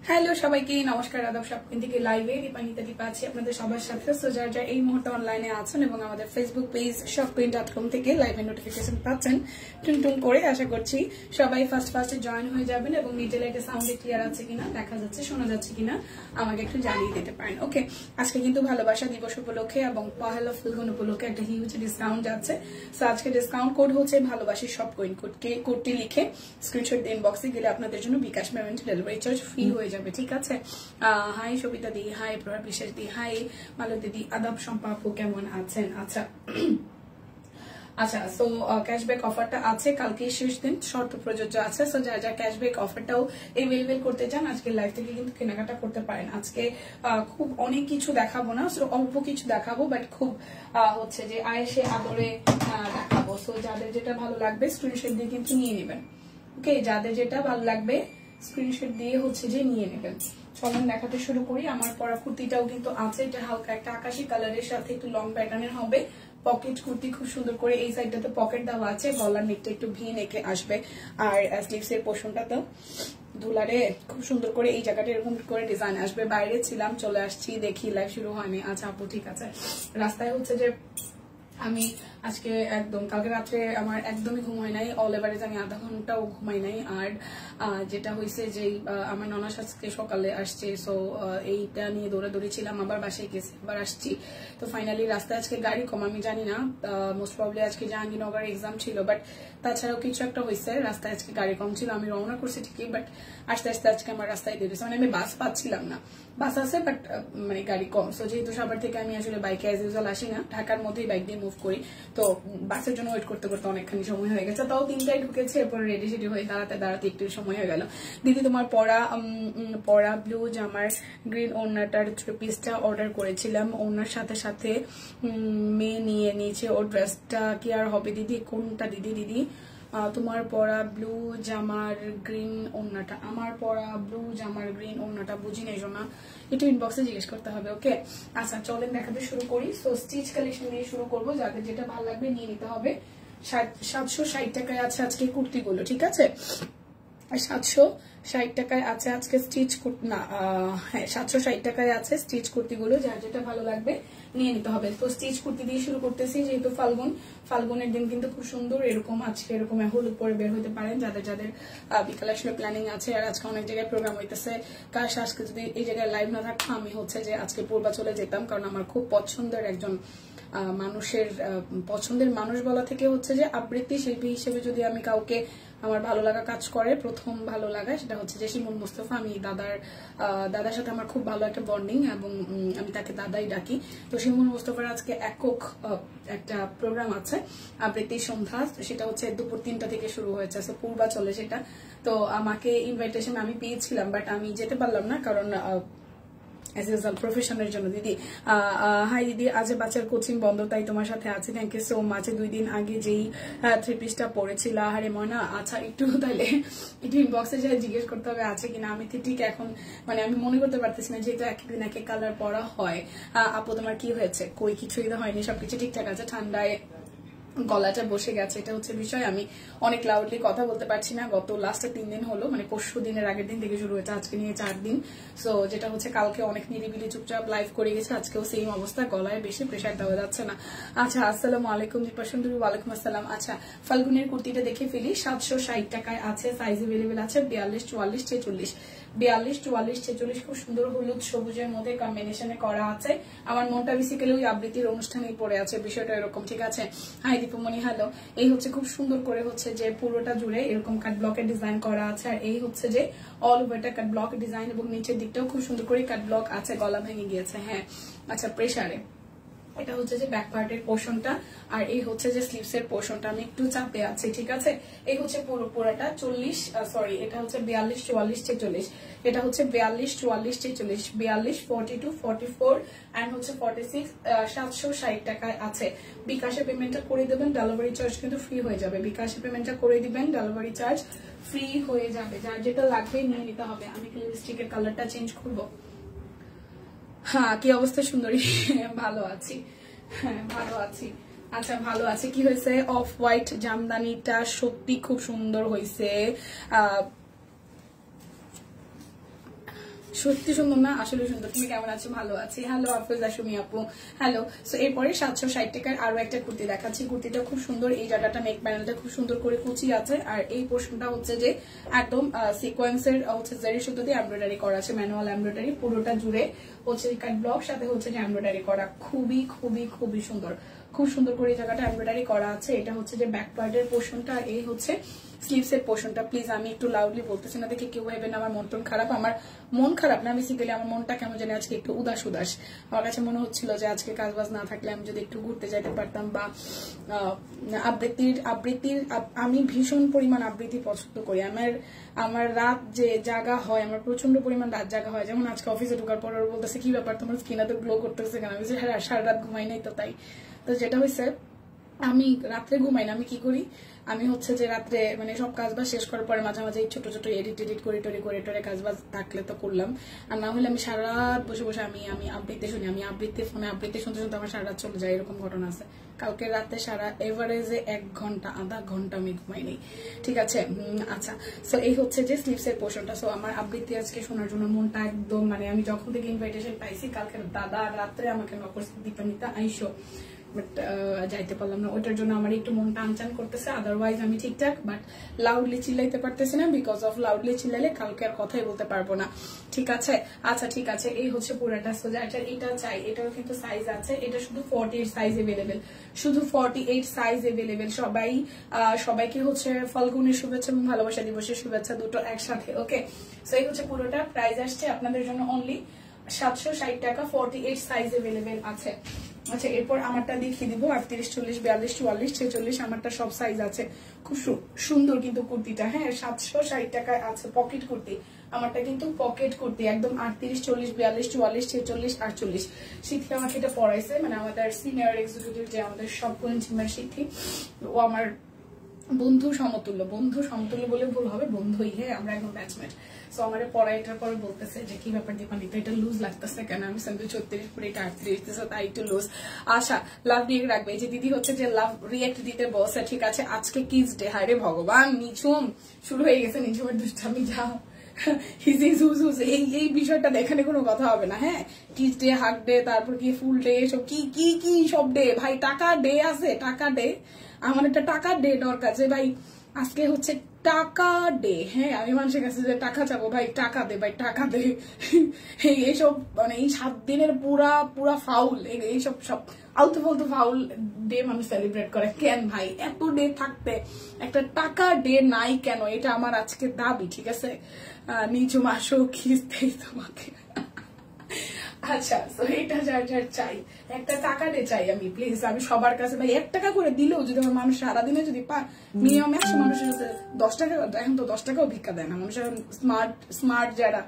Hello সবাইকে নমস্কার, আদাব। সবকিন থেকে লাইভে দীপানিতা দীপা আছে আপনাদের সবার সাথে। সো যারা এই মুহূর্তে অনলাইনে আছেন এবং আমাদের ফেসবুক পেজ shopqueen.com থেকে লাইভে নোটিফিকেশন পাচ্ছেন টুন করে, আশা করছি সবাই ফার্স্টে জয়েন হয়ে যাবেন এবং নিচে লাইটে সাউন্ড ক্লিয়ার আছে কিনা, দেখা যাচ্ছে, শোনা যাচ্ছে কিনা আমাকে একটু জানিয়ে দিতে পারেন। ওকে, আজকে কিন্তু ভালোবাসা দিবস উপলক্ষে এবং পহেলা ফাল্গুন উপলক্ষে একটা হিউজ ডিসকাউন্ট যাচ্ছে। সো আজকে ডিসকাউন্ট কোড হচ্ছে ভালোবাসি shopqueen। কোডটি লিখে স্ক্রিনশট দিয়ে ইনবক্সে গেলে আপনাদের জন্য বিকাশ পেমেন্ট ডেলিভারি চার্জ ফ্রি হয়ে যাবে, ঠিক আছে? হাই সবিতা দি, হাই প্রভা বিশ্বাস দি, হাই মালতী দি, আদাব শম্পা আপু, কেমন আছেন? আচ্ছা, সো ক্যাশব্যাক অফারটা আছে, কালকে শেষ দিন, শর্ত প্রযোজ্য আছে। সো যা ক্যাশব্যাক অফারটাও এভেলেবেল করতে চান আজকে লাইভ থেকে কিন্তু কেনাকাটা করতে পারেন। আজকে খুব অনেক কিছু দেখাবো না, অল্প কিছু দেখাবো, বাট খুব হচ্ছে যে আয়েসে আদরে দেখাবো। সো যাদের যেটা ভালো লাগবে স্ক্রিনশট দিয়ে কিন্তু নিয়ে নেবেন। ওকে, যাদের যেটা ভালো লাগবে স্ক্রিনশট দিয়ে হচ্ছে যে নিয়ে নেবেন। চলুন দেখাতে শুরু করি। আমার পরা কুর্তিটাও কিন্তু আছে, এটা হালকা একটা আকাশি কালারের সাথে একটু লং প্যাটার্নের হবে। পকেট কুর্তি, খুব সুন্দর করে এই সাইডটাতে পকেট দেওয়া আছে, গলার নেকটা একটু ভি নেকে আসবে, আর স্লিভস এর পোর্শনটাতে দুলারে খুব সুন্দর করে এই জায়গাটা এরকম করে ডিজাইন আসবে। বাইরে ছিলাম, চলে আসছি, দেখি লাইভ শুরু হয়নি। আচ্ছা আপু, ঠিক আছে। রাস্তায় হচ্ছে যে আমি আজকে একদম কালকে রাত্রে আমার একদমই ঘুম হয় নাই, অল এভারেজ আমি আধা ঘন্টাও ঘুমাই নাই। আর যেটা হয়েছে যে আমার ননাস আজকে সকালে আসছে, সো এইটা নিয়ে দৌড়াদৌড়ি ছিলাম, আবার বাসায় গেছি, আবার আসছি। তো ফাইনালি রাস্তায় আজকে গাড়ি কম, আমি জানি না, মোস্ট প্রবলি আজকে জাহাঙ্গীরনগর এক্সাম ছিল, বাট তাছাড়াও কিছু একটা হয়েছে, রাস্তায় আজকে গাড়ি কম ছিল। আমি রওনা করছি ঠিকই, বাট আস্তে আস্তে আজকে আমার রাস্তায় দেরি, মানে আমি বাস পাচ্ছিলাম না। বাস আছে বাট মানে গাড়ি কম। সো যেহেতু সবার থেকে আমি আসলে বাইকে অ্যাজ ইউজুয়াল আসি না, ঢাকার মধ্যেই বাইক দিয়ে মুভ করি, তো বাসের জন্য ওয়েট করতে করতে অনেকখানি সময় হয়ে গেছে। তাও 3টায় ঢুকেছে, এরপর রেডি সেডি হয়ে দাঁড়াতে একটু সময় হয়ে গেল। দিদি, তোমার পরা ব্লু জামার গ্রিন ওড়নাটার পিসটা অর্ডার করেছিলাম, ওড়নার সাথে সাথে মেয়ে নিয়ে নিয়েছে, ওর ড্রেসটা কি আর হবে দিদি? কোনটা দিদি? তোমার পরা ব্লু জামার গ্রিন ওড়নাটা, আমার পরা ব্লু জামার গ্রিন ওড়নাটা বুঝি নেই না, একটু ইনবক্সে জিজ্ঞেস করতে হবে। ওকে, আচ্ছা চলেন দেখাতে শুরু করি। সো স্টিচ কালেকশন দিয়ে শুরু করবো, যাদের যেটা ভালো লাগবে নিয়ে নিতে হবে। 760 টাকায় আছে আজকে কুর্তিগুলো, ঠিক আছে? 760 টাকায় আছে আজকে স্টিচ না, হ্যাঁ 760 টাকায় আছে স্টিচ কুর্তিগুলো, যার যেটা ভালো লাগবে নিয়ে নিতে হবে। তো স্টিচ কুর্তি দিয়ে শুরু করতেছি, যেহেতু ফাল্গুনের দিন কিন্তু খুব সুন্দর এরকম আজকে এরকম হলুদ পরে বের হতে পারেন, যাদের বিকাল আসলে প্ল্যানিং আছে। আর আজকে অনেক জায়গায় প্রোগ্রাম হইতেছে, কাশ আজকে যদি এই জায়গায় লাইভ না থাকতো আমি হচ্ছে যে আজকে পূর্বা চলে যেতাম, কারণ আমার খুব পছন্দের একজন মানুষের, পছন্দের মানুষ বলা থেকে হচ্ছে যে আবৃত্তি শিল্পী হিসেবে যদি আমি কাউকে আমার ভালো লাগা কাজ করে, প্রথম ভালো লাগা সেটা হচ্ছে যে শিমুল মুস্তফা। আমি দাদার সাথে আমার খুব ভালো একটা বন্ডিং এবং আমি তাকে দাদাই ডাকি। তো শিমুল মুস্তফার আজকে একক একটা প্রোগ্রাম আছে, আবৃত্তি সন্ধ্যা, সেটা হচ্ছে দুপুর 3টা থেকে শুরু হয়েছে, পূর্বা চলে সেটা। তো আমাকে ইনভাইটেশন আমি পেয়েছিলাম, বাট আমি যেতে পারলাম না, কারণ প্রফেশনের জন্য। দিদি, হাই দিদি, আজ বাচ্চার কোচিং বন্ধ, তাই তোমার সাথে আছি, থ্যাংক ইউ সো মাচ। 2 দিন আগে যেই 3 পিসটা পড়েছিল, আরে ময়না, আচ্ছা একটু তাহলে একটু ইনবক্সে যাই জিজ্ঞেস করতে হবে আছে কিনা। আমি ঠিক এখন মানে আমি মনে করতে পারতেছি না, যেহেতু একদিন এক কালার পরা হয়। আপু তোমার কি হয়েছে? কই কিছুই তো হয়নি, সবকিছু ঠিকঠাক আছে, ঠান্ডায় গলাটা বসে গেছে, এটা হচ্ছে বিষয়। আমি অনেক লাউডলি কথা বলতে পারছি না, গত লাস্টে 3 দিন হলো, মানে পরশু দিনের আগের দিন থেকে শুরু হয়েছে, আজকে নিয়ে 4 দিন। সো যেটা হচ্ছে কালকে অনেক নিরিবিলি চুপচাপ লাইভ করে গেছে, আজকেও সেম অবস্থা, গলায় বেশি প্রেশার দেওয়া যাচ্ছে না। আচ্ছা, আসসালামু আলাইকুম দীপা সুন্দরী। ওয়ালাইকুম আসসালাম। আচ্ছা, ফাল্গুনের কুর্তিটা দেখে ফেলি, 760 টাকায় আছে, সাইজ এভেলেবেল আছে 42, 44, 46। 42, 44, 46 খুব সুন্দর হলুদ সবুজের মধ্যে কম্বিনেশনে করা আছে। আমার মনটা বেসিক্যালি ওই আবৃত্তির অনুষ্ঠানেই পড়ে আছে, বিষয়টা এরকম, ঠিক আছে। Hi Dipmoni, hello. এই হচ্ছে খুব সুন্দর করে হচ্ছে যে পুরোটা জুড়ে এরকম কাট ব্লকের ডিজাইন করা আছে, আর এই হচ্ছে যে অল ওভারটা কাট ব্লক ডিজাইন, এবং নিচের দিকটাও খুব সুন্দর করে কাট ব্লক আছে। গলা ভেঙে গিয়েছে, হ্যাঁ আচ্ছা প্রেসারে। এটা হচ্ছে যে ব্যাক পার্টের পোর্শনটা, আর এই হচ্ছে যে স্লিভস এর পোর্শনটা। আমি একটু চাপে আছি, ঠিক আছে। এই হচ্ছে পুরোটা 40, সরি এটা হচ্ছে 42, 44, 46, এটা হচ্ছে 42, 44, 46, 42, 42, 44 এন্ড হচ্ছে 46, 760 টাকায় আছে। বিকাশে পেমেন্টটা করে দেবেন, ডেলিভারি চার্জ কিন্তু ফ্রি হয়ে যাবে। বিকাশে পেমেন্টটা করে দিবেন, ডেলিভারি চার্জ ফ্রি হয়ে যাবে। যার যেটা লাগবে নিয়ে নিতে হবে। আমি কি লিপস্টিকের কালারটা চেঞ্জ করবো? হ্যাঁ, কি অবস্থা সুন্দরী? ভালো আছি, হ্যাঁ ভালো আছি। আচ্ছা ভালো আছে। কি হয়েছে? অফ হোয়াইট জামদানিটা সত্যি খুব সুন্দর হয়েছে, সত্যি সুন্দর না? আসলে সুন্দর। তুমি কেমন আছো? ভালো আছি। হ্যালো আফরোজা সুমি আপু, হ্যালো। সো এরপরে 760 টাকার আরো একটা কুর্তি দেখাচ্ছি। কুর্তিটা খুব সুন্দর, এই জায়গাটা নেক প্যানেলটা খুব সুন্দর করে কুচি আছে, আর এই পোর্শনটা হচ্ছে যে একদম সিকোয়েন্সের হচ্ছে জারি সুতো দিয়ে এমব্রয়ডারি করা আছে, ম্যানুয়াল এমব্রয়ডারি। পুরোটা জুড়ে হচ্ছে কাট ব্লক, সাথে হচ্ছে যে এমব্রয়ডারি করা, খুবই খুবই খুবই সুন্দর। খুব সুন্দর করে এই জায়গাটা এমব্রয়ডারি করা আছে। এটা হচ্ছে যে ব্যাক পার্টের পোর্শনটা, আর এই হচ্ছে স্লিভস এর পোর্শনটা। প্লিজ আমি একটু লাউডলি বলতেছি না দেখে কেউ ভাবেন আমার মন টন খারাপ। আমার মন খারাপ না, বেসিক্যালি আমার মনটা কেমন জানি আজকে একটু উদাস উদাস। আমার কাছে মনে হচ্ছিল যে আজকে কাজবাজ না থাকলে আমি যদি একটু ঘুরতে যাইতে পারতাম, বা আবৃত্তির আমি ভীষণ পরিমাণ আবৃত্তি পছন্দ করি। আমার রাত যে জাগা হয়, আমার প্রচন্ড পরিমাণ রাত জাগা হয়। যেমন আজকে অফিসে ঢোকার পর বলতেছে কি ব্যাপার তোমার স্কিন এত গ্লো করতেছে কেন? আমি সারা রাত ঘুমাই নাই তো তাই। তো যেটা হয়েছে, আমি রাত্রে ঘুমাই না, আমি কি করি, আমি হচ্ছে যে রাত্রে মানে সব কাজবাজ শেষ করার পরে মাঝে মাঝে ছোট ছোট এডিট করে কাজবাজ থাকলে তো করলাম, আর না হলে আমি সারা রাত বসে বসে আমি আবৃত্তি শুনি। আমি ফোনে আবৃত্তি শুনতে শুনতে আমার সারা রাত চলে যায়, এরকম ঘটনা আছে। কালকে রাতে সারা এভারেজে 1 ঘন্টা আধা ঘন্টা আমি ঘুমাই নেই, ঠিক আছে। আচ্ছা, সো এই হচ্ছে যে স্লিভস এর পোর্শনটা। সো আমার আবৃত্তি আজকে শোনার জন্য মনটা একদম, মানে আমি যখন থেকে ইনভাইটেশন পাইছি, কালকে দাদা রাত্রে আমাকে নকর দীপান্বিতা আইসো, বাট যাইতে পারলাম না। ওটার জন্য আমার একটু মনটা আনচান করতেছে, আদারওয়াইজ আমি ঠিকঠাক। বাট লাউডলি চিল্লাইতে পারতেছি না, বিকজ অফ লাউডলি চিল্লাইলে কালকে আর কথাই বলতে পারবো না, ঠিক আছে। আচ্ছা ঠিক আছে, এই হচ্ছে পুরাটা। সোজা এটা চাই, এটাও কিন্তু সাইজ আছে। এটা শুধু 48 সাইজ এভেলেবেল, শুধু 48 সাইজ এভেলেবেল। সবাইকে হচ্ছে ফাল্গুনের শুভেচ্ছা এবং ভালোবাসা দিবসের শুভেচ্ছা, দুটো একসাথে, ওকে। সো এই হচ্ছে পুরোটা। প্রাইস আসছে আপনাদের জন্য অনলি 760 টাকা, 48 সাইজ এভেলেবেল আছে। আচ্ছা, এরপর আমারটা দেখিয়ে দিব। 38, 40, 42, 44, 46 আমারটা সব সাইজ আছে। খুব সুন্দর কিন্তু কুর্তিটা, হ্যাঁ 760 টাকায় আছে। পকেট কুর্তি, আমারটা কিন্তু পকেট কুর্তি একদম। 38, 40, 42, 44, 46, 48 শিখি আমাকে এটা পড়াইছে, মানে আমাদের সিনিয়র এক্সিকিউটিভ যে আমাদের সব জিমের শিখি, ও আমার বন্ধু সমতুল্য বলে ভুল হবে, বন্ধুই, হ্যাঁ আমরা এখন ব্যাচমেট। সো আমার পড়াইটার পরে বলতেছে যে কি ব্যাপার দীপান্বিতা এটা লুজ লাগতেছে কেন? আমি কিন্তু 36 পরে এটা 38 দিতেছে, তাই একটু লুজ। আশা লাভ রিয়েক্ট রাখবে, এই যে দিদি হচ্ছে যে লাভ রিয়েক্ট দিতে বসে, ঠিক আছে। আজকে কিডস ডে, হায় রে ভগবান, নিঝুম শুরু হয়ে গেছে, নিঝুমের দুষ্টামি, যাও এই বিষয়টা এখানে কোনো কথা হবে না, হ্যাঁ। কিডস ডে, হাগ ডে, তারপর কি ফুল ডে, সব কি সব ডে, ভাই টাকা ডে আছে, টাকা ডে। আমার একটা টাকার ডে দরকার, যে ভাই আজকে হচ্ছে টাকা ডে, হ্যাঁ। আমি মানুষের কাছে যে টাকা চাবো, ভাই টাকা দে, ভাই টাকা দে। এইসব মানে এই 7 দিনের পুরা ফাউল, এইসব সব আলতু ফালতু ফাউল ডে মানুষ সেলিব্রেট করে কেন ভাই? এত ডে থাকতে একটা টাকা ডে নাই কেন? এটা আমার আজকে দাবি, ঠিক আছে। নিচু মাসও খিস্তে তোমাকে। আচ্ছা, তো এটা যার চাই, একটা টাকা ডে চাই আমি, প্লিজ। আমি সবার কাছে ভাই 1 টাকা করে দিলেও যদি আমার মানুষ সারাদিনে যদি মিনিমাম 100 মানুষের কাছে 10 টাকা, এখন তো 10 টাকাও ভিক্ষা দেয় না মানুষের, স্মার্ট যারা,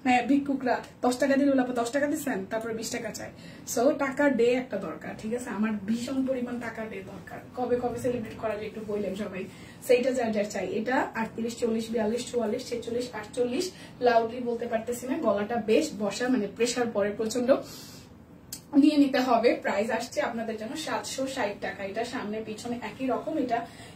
হ্যাঁ ভিক্ষুকরা 10 টাকা দিলে 10 টাকা দিচ্ছেন, তারপরে 20 টাকা চাই। সো টাকা ডে একটা দরকার, ঠিক আছে। আমার ভীষণ পরিমাণ টাকা ডে দরকার। কবে সেলিব্রেট করা যায় একটু বললেন সবাই। সেইটা যার চাই। এটা 38, 40, 42, 44, 46, 48 লাউডলি বলতে পারতেছি না, গলাটা বেশ বসা, মানে প্রেশার পরে প্রচন্ড, নিয়ে নিতে হবে। প্রাইস আসছে আপনাদের জন্য 760 টাকা। এটা সামনে পিছনে একই রকম।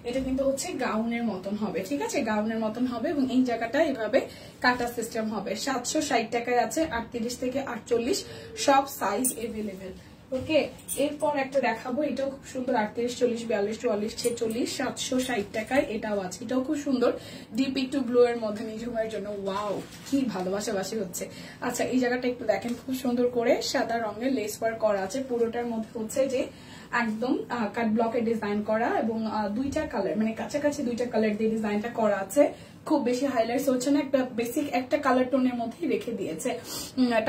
এটা কিন্তু হচ্ছে গাউনের মতন হবে, ঠিক আছে, গাউনের মতন হবে, এবং এই জায়গাটা এভাবে কাটা সিস্টেম হবে। 760 টাকায় আছে 38 থেকে 48 সব সাইজ এভেলেবেল। ওকে, এরপর একটা দেখাবো, এটাও খুব সুন্দর, 38, 40, 42, 44, 46, 760 টাকায় এটাও আছে। এটাও খুব সুন্দর, ডিপ একটু ব্লু এর মধ্যে নিঝুমের জন্য। ওয়াও, কি ভালোবাসাবাসি হচ্ছে। আচ্ছা, এই জায়গাটা একটু দেখেন, খুব সুন্দর করে সাদা রঙের লেস ওয়ার্ক করা আছে। পুরোটার মধ্যে হচ্ছে যে একদম কাট ব্লকের ডিজাইন করা এবং দুইটা কালার, মানে কাছাকাছি দুইটা কালার দিয়ে ডিজাইনটা করা আছে। খুব বেশি হাইলাইটস হচ্ছে না, একটা বেসিক একটা কালার টোনের মধ্যেই রেখে দিয়েছে।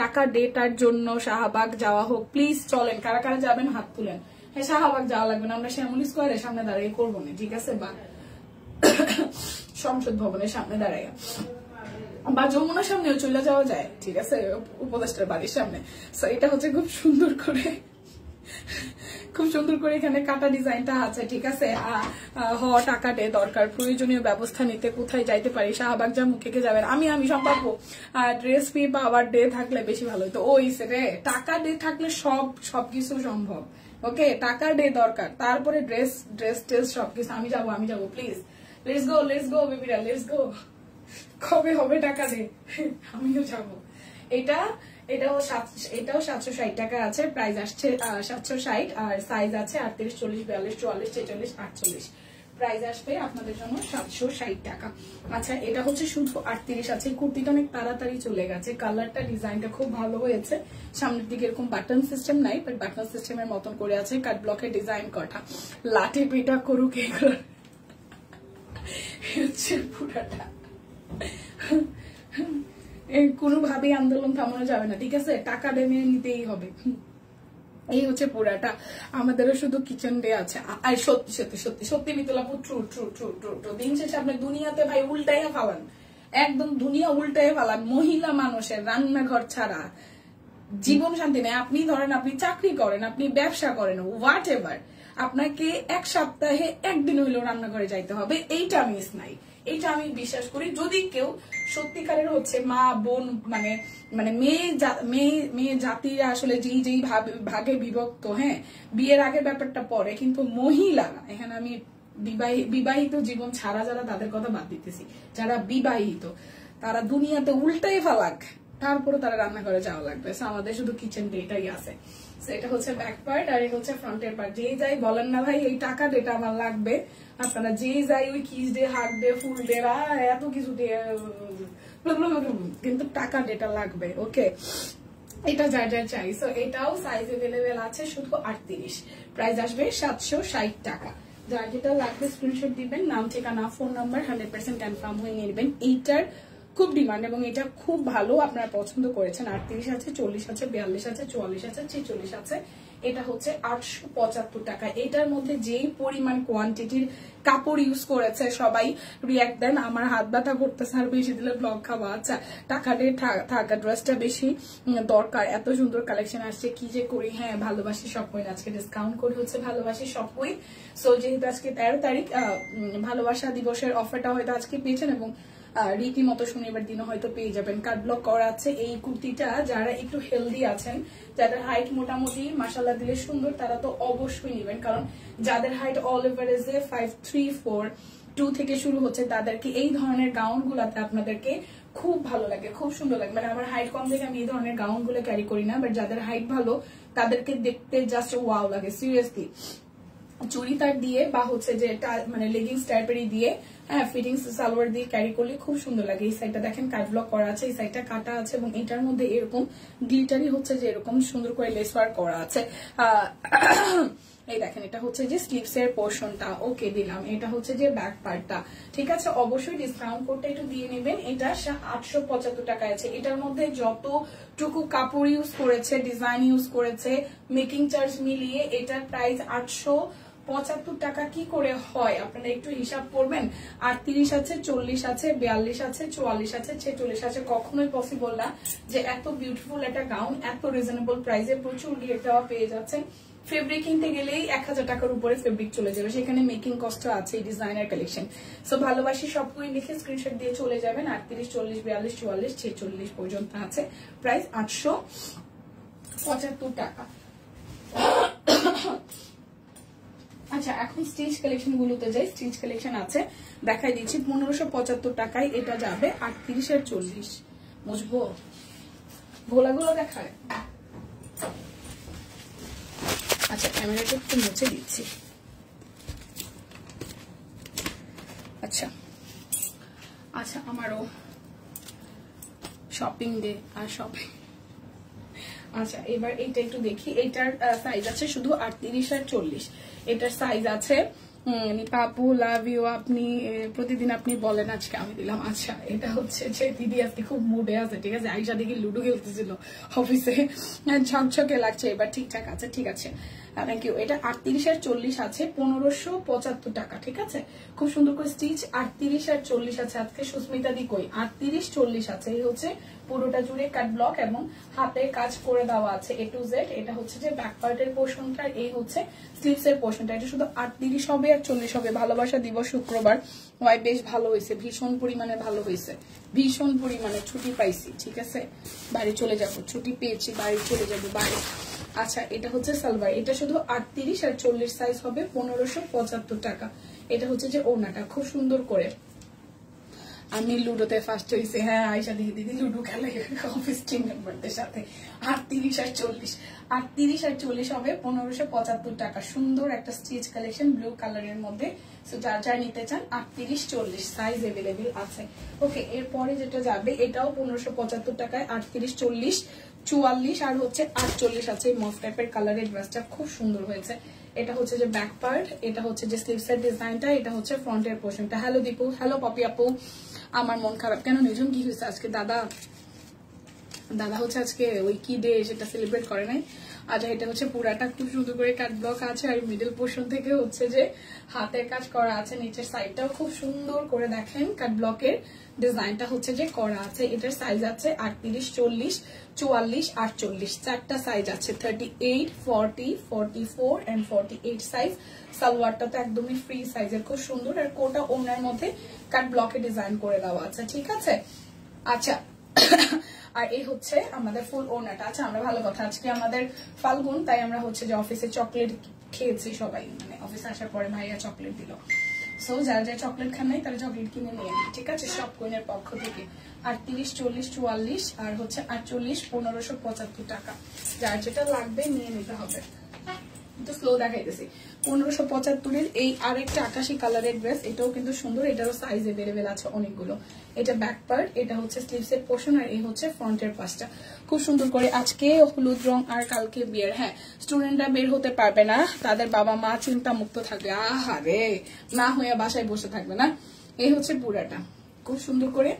টাকা ডেটার জন্য শাহবাগ যাওয়া হোক, প্লিজ চলেন, কারা কারা যাবেন হাত তুলেন। হ্যাঁ, শাহবাগ যাওয়া লাগবে না, আমরা শ্যামলী স্কোয়ারের সামনে দাঁড়িয়ে করবো না, ঠিক আছে, বা সংসদ ভবনের সামনে দাঁড়াইয়া, বা যমুনার সামনেও চলে যাওয়া যায়, ঠিক আছে, উপদেষ্টার বাড়ির সামনে। সো এটা হচ্ছে খুব সুন্দর করে এখানে কাটা ডিজাইনটা আছে, ঠিক আছে। টাকা ডে দরকার, প্রয়োজনীয় ব্যবস্থা নিতে কোথায় যাইতে পারি, শাহবাগ যা মুখে যাবেন, আমি সম্ভাব্য ড্রেস পি পাওয়ার ডে থাকলে বেশি ভালো হতো। ওই রে, টাকা ডে থাকলে সবকিছু সম্ভব। ওকে, টাকা ডে দরকার, তারপরে ড্রেস সবকিছু। আমি যাবো প্লিজ, লেটস গো বেবিরা, লেটস গো। কবে হবে টাকা ডে? আমিও যাবো। এটাও 760 টাকা আছে, প্রাইস আসছে 760, আর সাইজ আছে 38, 40, 42, 44, 46, 48। প্রাইস আসবে আপনাদের জন্য 760 টাকা। আচ্ছা, এটা হচ্ছে শুধু 38 আছে। কুর্তিটা অনেক তাড়াতাড়ি চলে গেছে, কালারটা ডিজাইনটা খুব ভালো হয়েছে। সামনের দিকে এরকম বাটন সিস্টেম নাই, বাট বাটন সিস্টেমের মতন করে আছে, কাট ব্লকের ডিজাইন করা। লাঠি পিটা করুক এগুলো হচ্ছে পুরাটা। কোনোভাবেই আন্দোলন থামানো যাবে না, ঠিক আছে, টাকা ডেমে নিতেই হবে। এই হচ্ছে পুরাটা। আমাদেরও শুধু কিচেন ডে আছে। আর সত্যি মিতুলাপু, ট্রু। দিন শেষে আপনি দুনিয়াতে ভাই উল্টাইয়া ফালান, একদম দুনিয়া উল্টাইয়া ফালান। মহিলা মানুষের রান্নাঘর ছাড়া জীবন শান্তি নেই। আপনি ধরেন, আপনি চাকরি করেন, আপনি ব্যবসা করেন, হোয়াট এভার, আপনাকে এক সপ্তাহে একদিন হইলেও রান্নাঘরে যাইতে হবে। এইটা মিস নাই, এটা আমি বিশ্বাস করি। যদি কেউ সত্যিকারের হচ্ছে মা বোন, মানে মেয়ে জাতিরা আসলে যেই ভাগে বিভক্ত, হ্যাঁ, বিয়ের আগের ব্যাপারটা পরে, কিন্তু মহিলা, এখানে আমি বিবাহিত জীবন ছাড়া যারা, তাদের কথা বাদ দিতেছি, যারা বিবাহিত, তারা দুনিয়াতে উল্টাই ফালাক, তারপরে তারা রান্নাঘরে যাওয়া লাগবে। আমাদের শুধু কিচেন ডেটাই আছে। এটা হচ্ছে ব্যাক পার্ট, আর এটা হচ্ছে ফ্রন্টের পার্ট। যেই যাই বলেন না ভাই এই টাকা ডেটা আমার লাগবে, আপনারা যেই যাই ওই কিস ডে, হাক ডে, ফুল ডে, এত কিছু দিয়ে, কিন্তু টাকা ডেটা লাগবে। ওকে, এটা যা চাই। সো এটাও সাইজ এভেলেবেল আছে, শুধু 38, প্রাইস আসবে 760 টাকা। যার যেটা লাগবে স্ক্রিনশট দিবেন, নাম, ঠিকানা, ফোন নাম্বার 100% কনফার্ম হয়ে নেবেন। এইটার খুব ডিমান্ড এবং এটা খুব ভালো, আপনারা পছন্দ করেছেন। 38 আছে, 40 আছে, 42 আছে, 44 আছে, 46 আছে। এটা হচ্ছে 875 টাকা। এটার মধ্যে যেই পরিমাণ কোয়ান্টিটির কাপড় ইউজ করেছে সবাই রিয়াক্ট দেন, আমার হাত ব্যথা করতেছে, আর বেশি দিলে ব্লগ খাওয়া। আচ্ছা, টাকা দিয়ে থাকা ড্রেসটা বেশি দরকার, এত সুন্দর কালেকশন আসছে, কি যে করি। হ্যাঁ, ভালোবাসি শপউইন, আজকে ডিসকাউন্ট কোড হচ্ছে ভালোবাসি শপউইন। সো যেহেতু আজকে 13 তারিখ, ভালোবাসা দিবসের অফারটা হয়তো আজকে পেয়েছেন, এবং রীতিমতো শনিবার দিনও হয়তো পেয়ে যাবেন। কাট ব্লক করা আছে। এই কুর্তিটা যারা একটু হেলদি আছেন, যাদের হাইট মোটামুটি মাশাআল্লাহ দিলে সুন্দর, তারা তো অবশ্যই নেবেন, কারণ যাদের হাইট অল এভারেজে 5'3'4'2 থেকে শুরু হচ্ছে, তাদেরকে এই ধরনের গাউন গুলাতে আপনাদেরকে খুব ভালো লাগে, খুব সুন্দর লাগে। মানে আমার হাইট কম দেখে আমি এই ধরনের গাউন গুলো ক্যারি করি না, বাট যাদের হাইট ভালো তাদেরকে দেখতে জাস্ট ওয়াও লাগে, সিরিয়াসলি। চুড়িদার দিয়ে বা হচ্ছে যে মানে লেগিংস টাইপেরই দিয়ে, হ্যাঁ, ফিটিংস সালোয়ার দিয়ে ক্যারি করলে খুব সুন্দর লাগে। এই সাইডটা দেখেন কাট ব্লক করা আছে, এই সাইডটা কাটা আছে, এবং এটার মধ্যে এরকম গ্লিটারি হচ্ছে যে এরকম সুন্দর করে লেস ওয়ার্ক করা আছে। এই দেখেন, এটা হচ্ছে যে স্লিভস এর পোর্শনটা। ওকে, দিলাম। এটা হচ্ছে যে ব্যাক পার্টটা, ঠিক আছে। অবশ্যই ডিসকাউন্ট কোডটা একটু দিয়ে নেবেন। এটা 875 টাকায় আছে। এটার মধ্যে যতটুকু কাপড় ইউজ করেছে, ডিজাইন ইউজ করেছে, মেকিং চার্জ মিলিয়ে এটার প্রাইস 875 টাকা কি করে হয় আপনারা একটু হিসাব করবেন। 38 আছে, 40 আছে, 42 আছে, 44 আছে, 46 আছে। কখনোই পসিবল না যে এত বিউটিফুল একটা গাউন এত রিজনেবল প্রাইসে প্রচুর ঘের দেওয়া পেয়ে যাচ্ছেন। ফেব্রিক কিনতে গেলেই 1000 টাকার উপরে ফেব্রিক চলে যাবে, সেখানে মেকিং কস্ট আছে এই ডিজাইনার কালেকশন। সো ভালোবাসি সবগুলি লিখে স্ক্রিনশট দিয়ে চলে যাবেন। 38, 40, 42, 44, 46 পর্যন্ত আছে। প্রাইস 875 টাকা। আচ্ছা, এখন স্টিচ কালেকশন গুলোতে যাই। স্টিচ কালেকশন আছে, দেখাই দিচ্ছি। 1575 টাকায় এটা যাবে 38 আর 40। বুঝবো, গোলাগুলো দেখায়। ক্যামেরাটা একটু মুছে দিচ্ছি। আচ্ছা আচ্ছা, আমারও শপিং ডে আর শপিং। আচ্ছা, এবার এইটা একটু দেখি। এইটার সাইজ আছে শুধু 38 আর 40। এটার সাইজ আছে পাপু লাভ ইউ, আপনি প্রতিদিন আপনি বলেন, আজকে আমি দিলাম। আচ্ছা, এটা হচ্ছে যে দিদি আজকে খুব মুডে আছে, ঠিক আছে। আইসা দেখি লুডো খেলতেছিল অফিসে, ঝকঝকে লাগছে, এবার ঠিকঠাক আছে, ঠিক আছে, থ্যাংক ইউ। এটা 38 আর 40 আছে, 1575 টাকা, ঠিক আছে। খুব সুন্দর করে স্টিচ। 38 আর 40 আছে। আজকে সুস্মিতা দি কই? 38 40 আছে। এই হচ্ছে পুরোটা জুড়ে কাট ব্লক এবং হাতে কাজ করে দেওয়া আছে A to Z। এটা হচ্ছে যে ব্যাক পার্টের পোর্শনটা, এই হচ্ছে স্লিভস এর পোর্শনটা। এটা শুধু 38 হবে আর 40 হবে। ভালোবাসা দিবস শুক্রবার, ওয়াই বেশ ভালো হয়েছে, ভীষণ পরিমাণে ভালো হয়েছে, ভীষণ পরিমাণে। ছুটি পাইছি, ঠিক আছে, বাড়ি চলে যাব, ছুটি পেয়েছি, বাড়ি চলে যাব বাড়ি। আচ্ছা, এটা হচ্ছে সালোয়ার। এটা শুধু 38 আর 40 সাইজ হবে, 1575 টাকা। এটা হচ্ছে যে ওড়নাটা খুব সুন্দর করে। আমি লুডোতে ফার্স্ট হয়েছি। হ্যাঁ, আয়শা দিদি লুডো খেলে অফিস টিম মেম্বারদের সাথে। 38 আর 40, 38 আর 40 হবে 1575 টাকা। সুন্দর একটা স্টিচ কালেকশন ব্লু কালারের মধ্যে। সো যার যার নিতে চান 38 40 সাইজ এভেলেবেল আছে। ওকে, এরপরে যেটা যাবে এটাও 1575 টাকায়। 38 40 44 আর হচ্ছে 48 আছে। মফ টাইপের কালারের ড্রেসটা খুব সুন্দর হয়েছে। এটা হচ্ছে যে ব্যাক পার্ট, এটা হচ্ছে যে স্লিভসের ডিজাইনটা, এটা হচ্ছে ফ্রন্টের পোর্শনটা। হ্যালো দীপু, হ্যালো পপি আপু। আমার মন খারাপ কেন? নিজন কি হয়েছে আজকে? দাদা হচ্ছে আজকে ওই কি ডে সেটা সেলিব্রেট করে নাই। আচ্ছা, এটা হচ্ছে পুরাটা খুব সুন্দর করে কাট ব্লক আছে আর মিডল পোর্শন থেকে হচ্ছে যে হাতের কাজ করা আছে। নিচের সাইডটাও খুব সুন্দর করে দেখেন কাট ব্লকের ডিজাইনটা হচ্ছে যে করা আছে। এটার সাইজ আছে 38 40 44 48, চারটা সাইজ আছে, 38 40 44 এন্ড 48 সাইজ। সালোয়ারটা তো একদমই ফ্রি সাইজের, খুব সুন্দর। আর কোটা ওনার মধ্যে কাট ব্লকে ডিজাইন করে দেওয়া আছে, ঠিক আছে। আচ্ছা, আর এই হচ্ছে আমাদের ফুল ওড়নাটা। আচ্ছা, আমরা ভালো কথা, আজকে আমাদের ফাল্গুন, তাই আমরা হচ্ছে যে অফিসে চকলেট খেয়েছি সবাই, মানে অফিসে আসার পরে ভাইয়া চকলেট দিল। সো যারা যারা চকলেট খান নাই তারা চকলেট কিনে নিয়ে নিই, ঠিক আছে, সব কোইনের পক্ষ থেকে। 38 40 44 আর হচ্ছে 48 1575 টাকা। যার যেটা লাগবে নিয়ে নিতে হবে। তো স্লো দেখাইতেছি। 1575 এই আরেকটা আকাশি কালারের ড্রেস, এটাও কিন্তু সুন্দর, এটারও সাইজ এভেলেবেল আছে অনেকগুলো। এটা ব্যাক পার্ট, এটা হচ্ছে স্লিভস এর পোর্শন আর এই হচ্ছে ফ্রন্টের পাশটা। খুব সুন্দর করে। আজকে হলুদ রং আর কালকে বিয়ের। হ্যাঁ, স্টুডেন্টরা বের হতে পারবে না, তাদের বাবা মা চিন্তা মুক্ত থাকবে। আহারে, না হয়ে বাসায় বসে থাকবে না। এই হচ্ছে পুরাটা খুব সুন্দর করে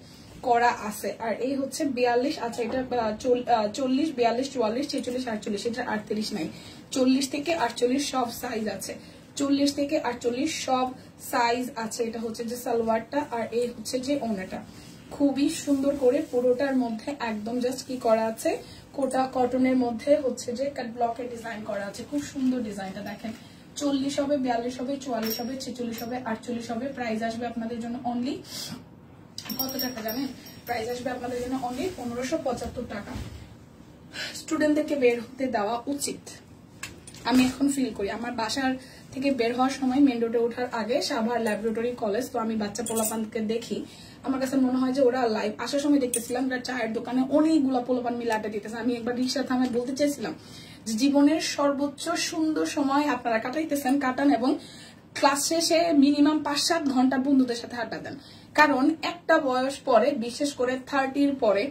করা আছে। আর এই হচ্ছে 42। আচ্ছা, এটা 40 42 44 46 48। এটা 38 নাই, 40 থেকে 48 সব সাইজ আছে, 40 থেকে 48 সব সাইজ আছে। এটা হচ্ছে যে সালোয়ারটা আর এই হচ্ছে যে ওড়নাটা খুবই সুন্দর করে পুরোটার মধ্যে একদম জাস্ট কি করা আছে, কোটা কটনের মধ্যে হচ্ছে যে কাট ব্লকের ডিজাইন করা আছে। খুব সুন্দর ডিজাইনটা দেখেন। 40 হবে, 42 হবে, 44 হবে, 46 হবে, 48 হবে। প্রাইস আসবে আপনাদের জন্য অনলি কত টাকা জানেন? প্রাইস আসবে আপনাদের জন্য অনলি 1575 টাকা। স্টুডেন্টদেরকে বের হতে দেওয়া উচিত, আমি এখন ফিল করি। আমার বাসার থেকে বের হওয়ার সময় মেন রোডে ওঠার আগে সাভার ল্যাবরেটরি কলেজ, তো আমি বাচ্চা পোলাপানকে দেখি, আমার কাছে মনে হয় যে ওরা লাইভ আসার সময় দেখতেছিলাম ওরা চায়ের দোকানে অনেকগুলা পোলাপান মিলে আড্ডা দিতেছে। আমি একবার রিক্সা থামে বলতে চাইছিলাম যে জীবনের সর্বোচ্চ সুন্দর সময় আপনারা কাটাইতেছেন, কাটান এবং ক্লাস শেষে মিনিমাম 5-7 ঘন্টা বন্ধুদের সাথে আড্ডা দেন। কারণ একটা বয়স পরে, বিশেষ করে 30 পরে,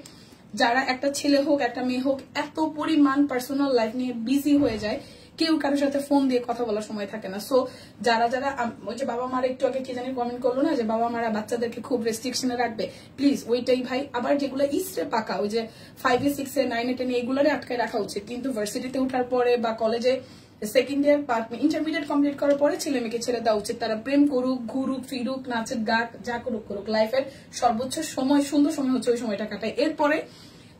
যারা একটা ছেলে হোক একটা মেয়ে হোক এত পরিমাণ পার্সোনাল লাইফ নিয়ে বিজি হয়ে যায়, কেউ কারোর সাথে ফোন দিয়ে কথা বলার সময় থাকে না। সো যারা যারা ওই যে বাবা মারা একটু আগে কি জানি কমেন্ট করলো না যে বাবা মারা বাচ্চাদেরকে খুব রেস্ট্রিকশনে রাখবে, প্লিজ ওইটাই ভাই। আবার যেগুলো ইস্টে পাকা, ওই যে 5 6 9 10 এগুলোরে আটকায় রাখা উচিত। কিন্তু ভার্সিটিতে ওঠার পরে বা কলেজে সেকেন্ড ইয়ার ইন্টারমিডিয়েট কমপ্লিট করার পরে ছেলে মেয়েকে ছেড়ে দেওয়া উচিত। তারা প্রেম করুক, ঘুরুক, ফিরুক, নাচের গাক যা করুক করুক। লাইফের সর্বোচ্চ সময়, সুন্দর সময় হচ্ছে ওই সময়টা কাটায়। এরপরে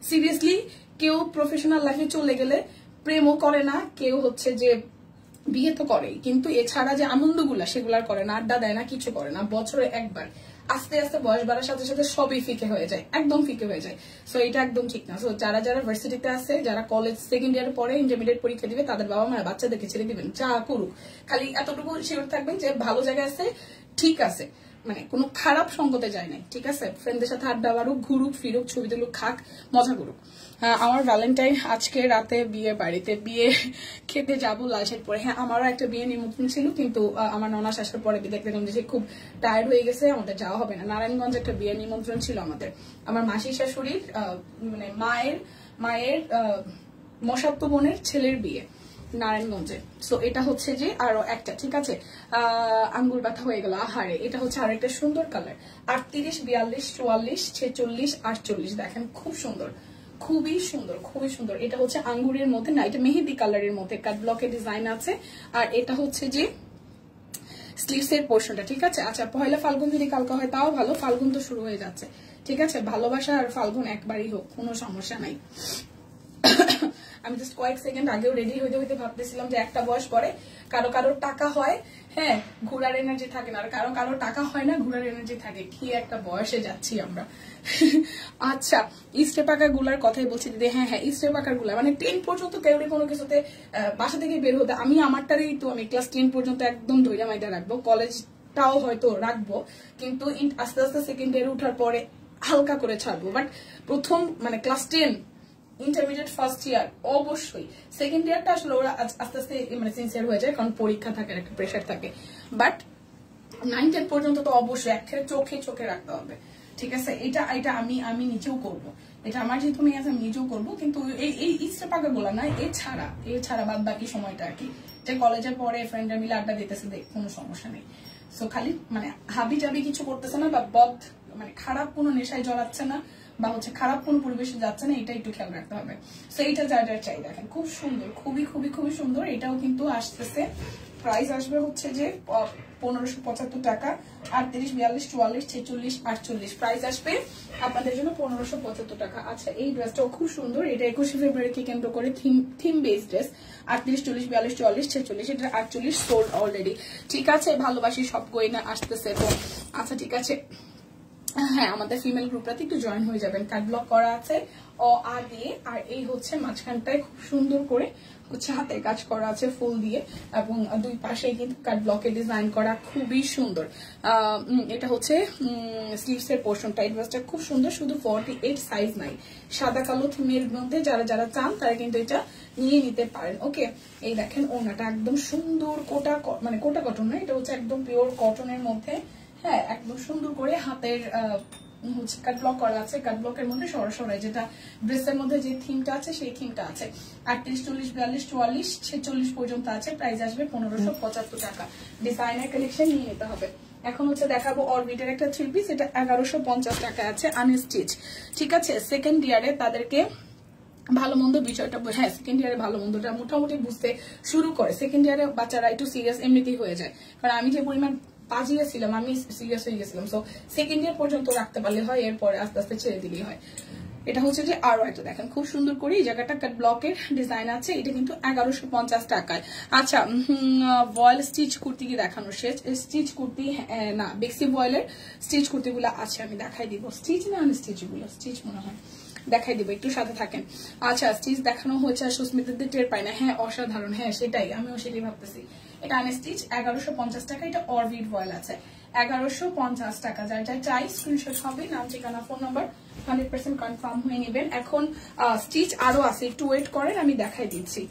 সিরিয়াসলি কেউ প্রফেশনাল লাইফে চলে গেলে প্রেমও করে না, কেউ হচ্ছে যে বিয়ে তো করেই, কিন্তু এছাড়া যে আনন্দগুলা সেগুলার করে না, আড্ডা দেয় না, কিছু করে না। বছরে একবার। আস্তে আস্তে বয়স বাড়ার সাথে সাথে সবই ফিকে হয়ে যায়, একদম ফিকে হয়ে যায়। সো এটা একদম ঠিক না। সো যারা যারা ভার্সিটিতে আছে, যারা কলেজ সেকেন্ড ইয়ার পরে ইন্টারমিডিয়েট পরীক্ষা দিবে, তাদের বাবা মারা বাচ্চাদেরকে ছেড়ে দিবেন, যা করুক। খালি এতটুকু শিওর থাকবেন যে ভালো জায়গায় আছে, ঠিক আছে, মানে কোনো খারাপ সঙ্গতে যায় নাই, ঠিক আছে? ফ্রেন্ডদের সাথে আড্ডা মারুক, ঘুরুক ফিরুক, ছবি তুলুক, খাক, মজা করুক। আমার ভ্যালেন্টাইন আজকে রাতে বিয়ে বাড়িতে, বিয়ে খেতে যাবো লালসাইড পরে। হ্যাঁ, আমারও একটা বিয়ে নিমন্ত্রণ ছিল, কিন্তু আমার ননাস আসার পরে দেখলাম যে সে খুব টায়ার্ড হয়ে গেছে, আমাদের যাওয়া হবে না। নারায়ণগঞ্জে একটা বিয়ে নিমন্ত্রণ ছিল আমাদের, আমার মাসি শাশুড়ির মানে মায়ের মশাত্ত বোনের ছেলের বিয়ে নারায়ণগঞ্জে। সো এটা হচ্ছে যে আরো একটা, ঠিক আছে? আঙ্গুল ব্যথা হয়ে গেল, আহারে। এটা হচ্ছে আরো একটা সুন্দর কালার, 38, 42, 44, 46, 48। দেখেন খুব সুন্দর, খুবই সুন্দর, খুবই সুন্দর। এটা হচ্ছে আঙ্গুরের মধ্যে না, এটা মেহেদি কালারের মধ্যে কাট ব্লকের ডিজাইন আছে। আর এটা হচ্ছে যে স্লিভস এর পোর্শনটা, ঠিক আছে? আচ্ছা, পয়লা ফাল্গুন যদি কালকে হয় তাও ভালো, ফাল্গুন তো শুরু হয়ে যাচ্ছে, ঠিক আছে? ভালোবাসা আর ফাল্গুন একবারই হোক, কোনো সমস্যা নাই। আমি জাস্ট কয়েক সেকেন্ড আগেও রেডি হইতে হইতে ভাবতেছিলাম যে একটা বয়স পরে কারো কারোর টাকা হয়, হ্যাঁ, ঘোরার এনার্জি থাকে না, আর কারো কারো টাকা হয় না, ঘোরার এনার্জি থাকে। কি একটা বয়সে যাচ্ছি আমরা। আচ্ছা, ইস্টে পাকা গুলার কথাই বলছি দিদি। হ্যাঁ হ্যাঁ, ইস্টে পাকার গুলা মানে 10 পর্যন্ত কেউ কোনো কিছুতে বাসা থেকে বের হতে, আমি আমারটারই তো আমি ক্লাস 10 পর্যন্ত একদম ধৈর্য মাইটা রাখবো, কলেজটাও হয়তো রাখবো, কিন্তু আস্তে আস্তে সেকেন্ড ইয়ারে উঠার পরে হালকা করে ছাড়বো। বাট প্রথম মানে ক্লাস 10, ইন্টারমিডিয়েট, ফার্স্ট ইয়ার, অবশ্যই। সেকেন্ড ইয়ারটা আসলে ওরা আস্তে আস্তে মানে সিনসিয়ার হয়ে যায়, কারণ পরীক্ষা থাকে, একটা প্রেশার থাকে। বাট 9, 10 পর্যন্ত তো অবশ্যই একবারে চোখে চোখে রাখতে হবে, ঠিক আছে? এটা আমি নিজেও করব, এটা আমার যেহেতু মেয়ে আছে আমি নিজেও করবো। কিন্তু এই ইস্টে পাকা গুলা না, এছাড়া বাদ বাকি সময়টা আর কি, যে কলেজের পরে ফ্রেন্ডরা মিলে আড্ডা দিতেছে, কোনো সমস্যা নেই। সো খালি মানে হাবি জাবি কিছু করতেছে না, বা মানে খারাপ কোনো নেশায় জড়াচ্ছে না, বা হচ্ছে খারাপ কোনো পরিবেশে যাচ্ছে না, এটা একটু খেয়াল রাখতে হবে। সো এইটা যার যার চাই। দেখেন খুব সুন্দর, খুবই খুবই খুবই সুন্দর। এটাও কিন্তু আসতেছে, প্রাইস আসবে হচ্ছে যে 1575 টাকা। 38, 42, 44, 46, 48 প্রাইস আসবে আপনাদের জন্য 1575 টাকা। আচ্ছা, এই ড্রেসটাও খুব সুন্দর, এটা 21শে ফেব্রুয়ারিকে কেন্দ্র করে থিম বেস ড্রেস। 38, 40, 42, 44, 46, এটা 48 সোল্ড অলরেডি, ঠিক আছে? ভালোবাসি সব গয়না আসতেছে তো। আচ্ছা, ঠিক আছে, হ্যাঁ, আমাদের ফিমেল গ্রুপটাতে একটু জয়েন হয়ে যাবেন। কাট ব্লক করা আছে দিয়ে, আর এই হচ্ছে মাঝখানটায় খুব সুন্দর করে হচ্ছে হাতের কাজ করা আছে ফুল দিয়ে, এবং দুই পাশে কিন্তু কাট ব্লকের ডিজাইন করা, খুবই সুন্দর। এটা হচ্ছে স্লিভস এর পোর্শনটা। এই ড্রেসটা খুব সুন্দর, শুধু 48 সাইজ নাই। সাদা কালো থিমের মধ্যে যারা যারা চান তারা কিন্তু এটা নিয়ে নিতে পারেন। ওকে, এই দেখেন ওনাটা একদম সুন্দর, মানে কোটা কটন না, এটা হচ্ছে একদম পিওর কটনের মধ্যে। হ্যাঁ, একদম সুন্দর করে হাতের হচ্ছে কাট ব্লক করা আছে। কাট ব্লকের মধ্যে সরাসরি যেটা ড্রেসের মধ্যে যে থিমটা আছে সেই থিমটা আছে। 38, 40, 42, 44, 46 পর্যন্ত আছে। প্রাইস আসবে 1575 টাকা। ডিজাইনার কালেকশন নিয়ে নিতে হবে। এখন হচ্ছে দেখাবো অরবিটের একটা 3 পিস, এটা 1150 টাকা আছে, আনস্টিচ, ঠিক আছে? সেকেন্ড ইয়ারে তাদেরকে ভালো মন্দ বিষয়টা, হ্যাঁ, সেকেন্ড ইয়ারে ভালো মন্দটা মোটামুটি বুঝতে শুরু করে। সেকেন্ড ইয়ারে বাচ্চারা একটু সিরিয়াস এমনিতেই হয়ে যায়, কারণ আমি যে পরিমাণ পাজিয়ে ছিলাম, আমি সিরিয়াস হয়ে গেছিলাম। সো সেকেন্ড ইয়ার পর্যন্ত রাখতে পারলে হয়, এরপরে আস্তে আস্তে ছেড়ে দিলেই হয়। এটা হচ্ছে যে আরো একটা দেখেন খুব সুন্দর করে এই জায়গাটা কাট ব্লকের ডিজাইন আছে। এটা কিন্তু 1150 টাকায়। আচ্ছা, ভয়েল স্টিচ কুর্তি কি দেখানো শেষ? স্টিচ কুর্তি না, বেক্সি ভয়েলের স্টিচ কুর্তিগুলো আছে, আমি দেখাই দিব। স্টিচ না আনস্টিচ গুলো, স্টিচ মনে হয়, দেখাই দিব, একটু সাথে থাকেন। আচ্ছা, স্টিচ দেখানো হয়েছে, আর সুস্মিতাদের টের পাই না। হ্যাঁ, অসাধারণ, হ্যাঁ সেটাই, আমিও সেটাই ভাবতেছি। এটা আনস্টিচ 1150 টাকা। এটা অরবিট ভয়েল আছে 1150 টাকা। যার যার চাই স্ক্রিনশট হবে, নাম ঠিকানা ফোন নাম্বার 100% কনফার্ম হয়ে নেবেন। এখন স্টিচ আরো আছে, একটু ওয়েট করেন, আমি দেখাই দিচ্ছি।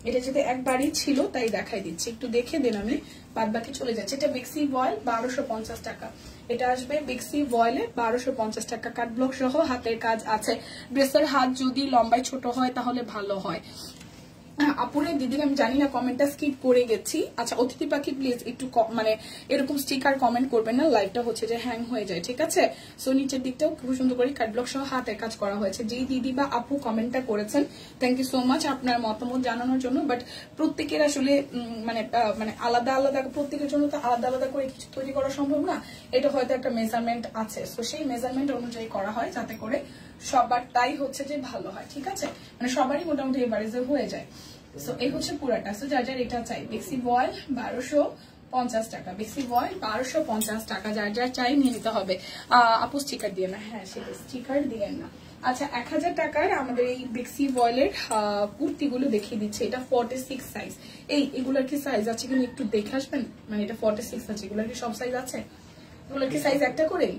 এটা যদি একবারই ছিল তাই দেখাই দিচ্ছি, একটু দেখে দেন, আমি বাদ বাকি চলে যাচ্ছে। এটা বেক্সি ভয়েল 1250 টাকা। এটা আসবে বেক্সি ভয়েলে 1250 টাকা। কাট ব্লক সহ হাতের কাজ আছে। ড্রেসের হাত যদি লম্বায় ছোট হয় তাহলে ভালো হয়। আপুরে দিদি, আমি জানি না, কমেন্টটা স্কিপ করে গেছি। আচ্ছা, অতিথি পাখি প্লিজ একটু মানে এরকম স্টিকার কমেন্ট করবেন না, লাইভটা হচ্ছে যে হ্যাং হয়ে যায়, ঠিক আছে? সো নিচের দিকটাও খুব সুন্দর করে কাট ব্লক সহ হাতের কাজ করা হয়েছে। যেই দিদি বা আপু কমেন্টটা করেছেন, থ্যাংক ইউ সো মাচ আপনার মতামত জানানোর জন্য। বাট প্রত্যেকের আসলে মানে আলাদা আলাদা, প্রত্যেকের জন্য তো আলাদা আলাদা করে কিছু তৈরি করা সম্ভব না। এটা হয়তো একটা মেজারমেন্ট আছে, সো সেই মেজারমেন্ট অনুযায়ী করা হয়, যাতে করে সবার তাই হচ্ছে যে ভালো হয়, ঠিক আছে? মানে সবারই মোটামুটি এবারে যে হয়ে যায়। সো এই হচ্ছে পুরাটা। সো যার যার এটা চাই, বেক্সি ভয়েল 1250 টাকা। বেক্সি ভয়েল 1250 টাকা। যার যার চাই নিয়ে নিতে হবে। আপু স্টিকার দিয়ে না, হ্যাঁ সেটা স্টিকার দিয়ে না। আচ্ছা, 1000 টাকার আমাদের এই বেক্সি ভয়েলের কুর্তিগুলো দেখিয়ে দিচ্ছে। এটা 46 সাইজ। এগুলার কি সাইজ আছে কিনা একটু দেখে আসবেন? মানে এটা 46 আছে, এগুলার কি সব সাইজ আছে? এগুলো কি সাইজ একটা করেই?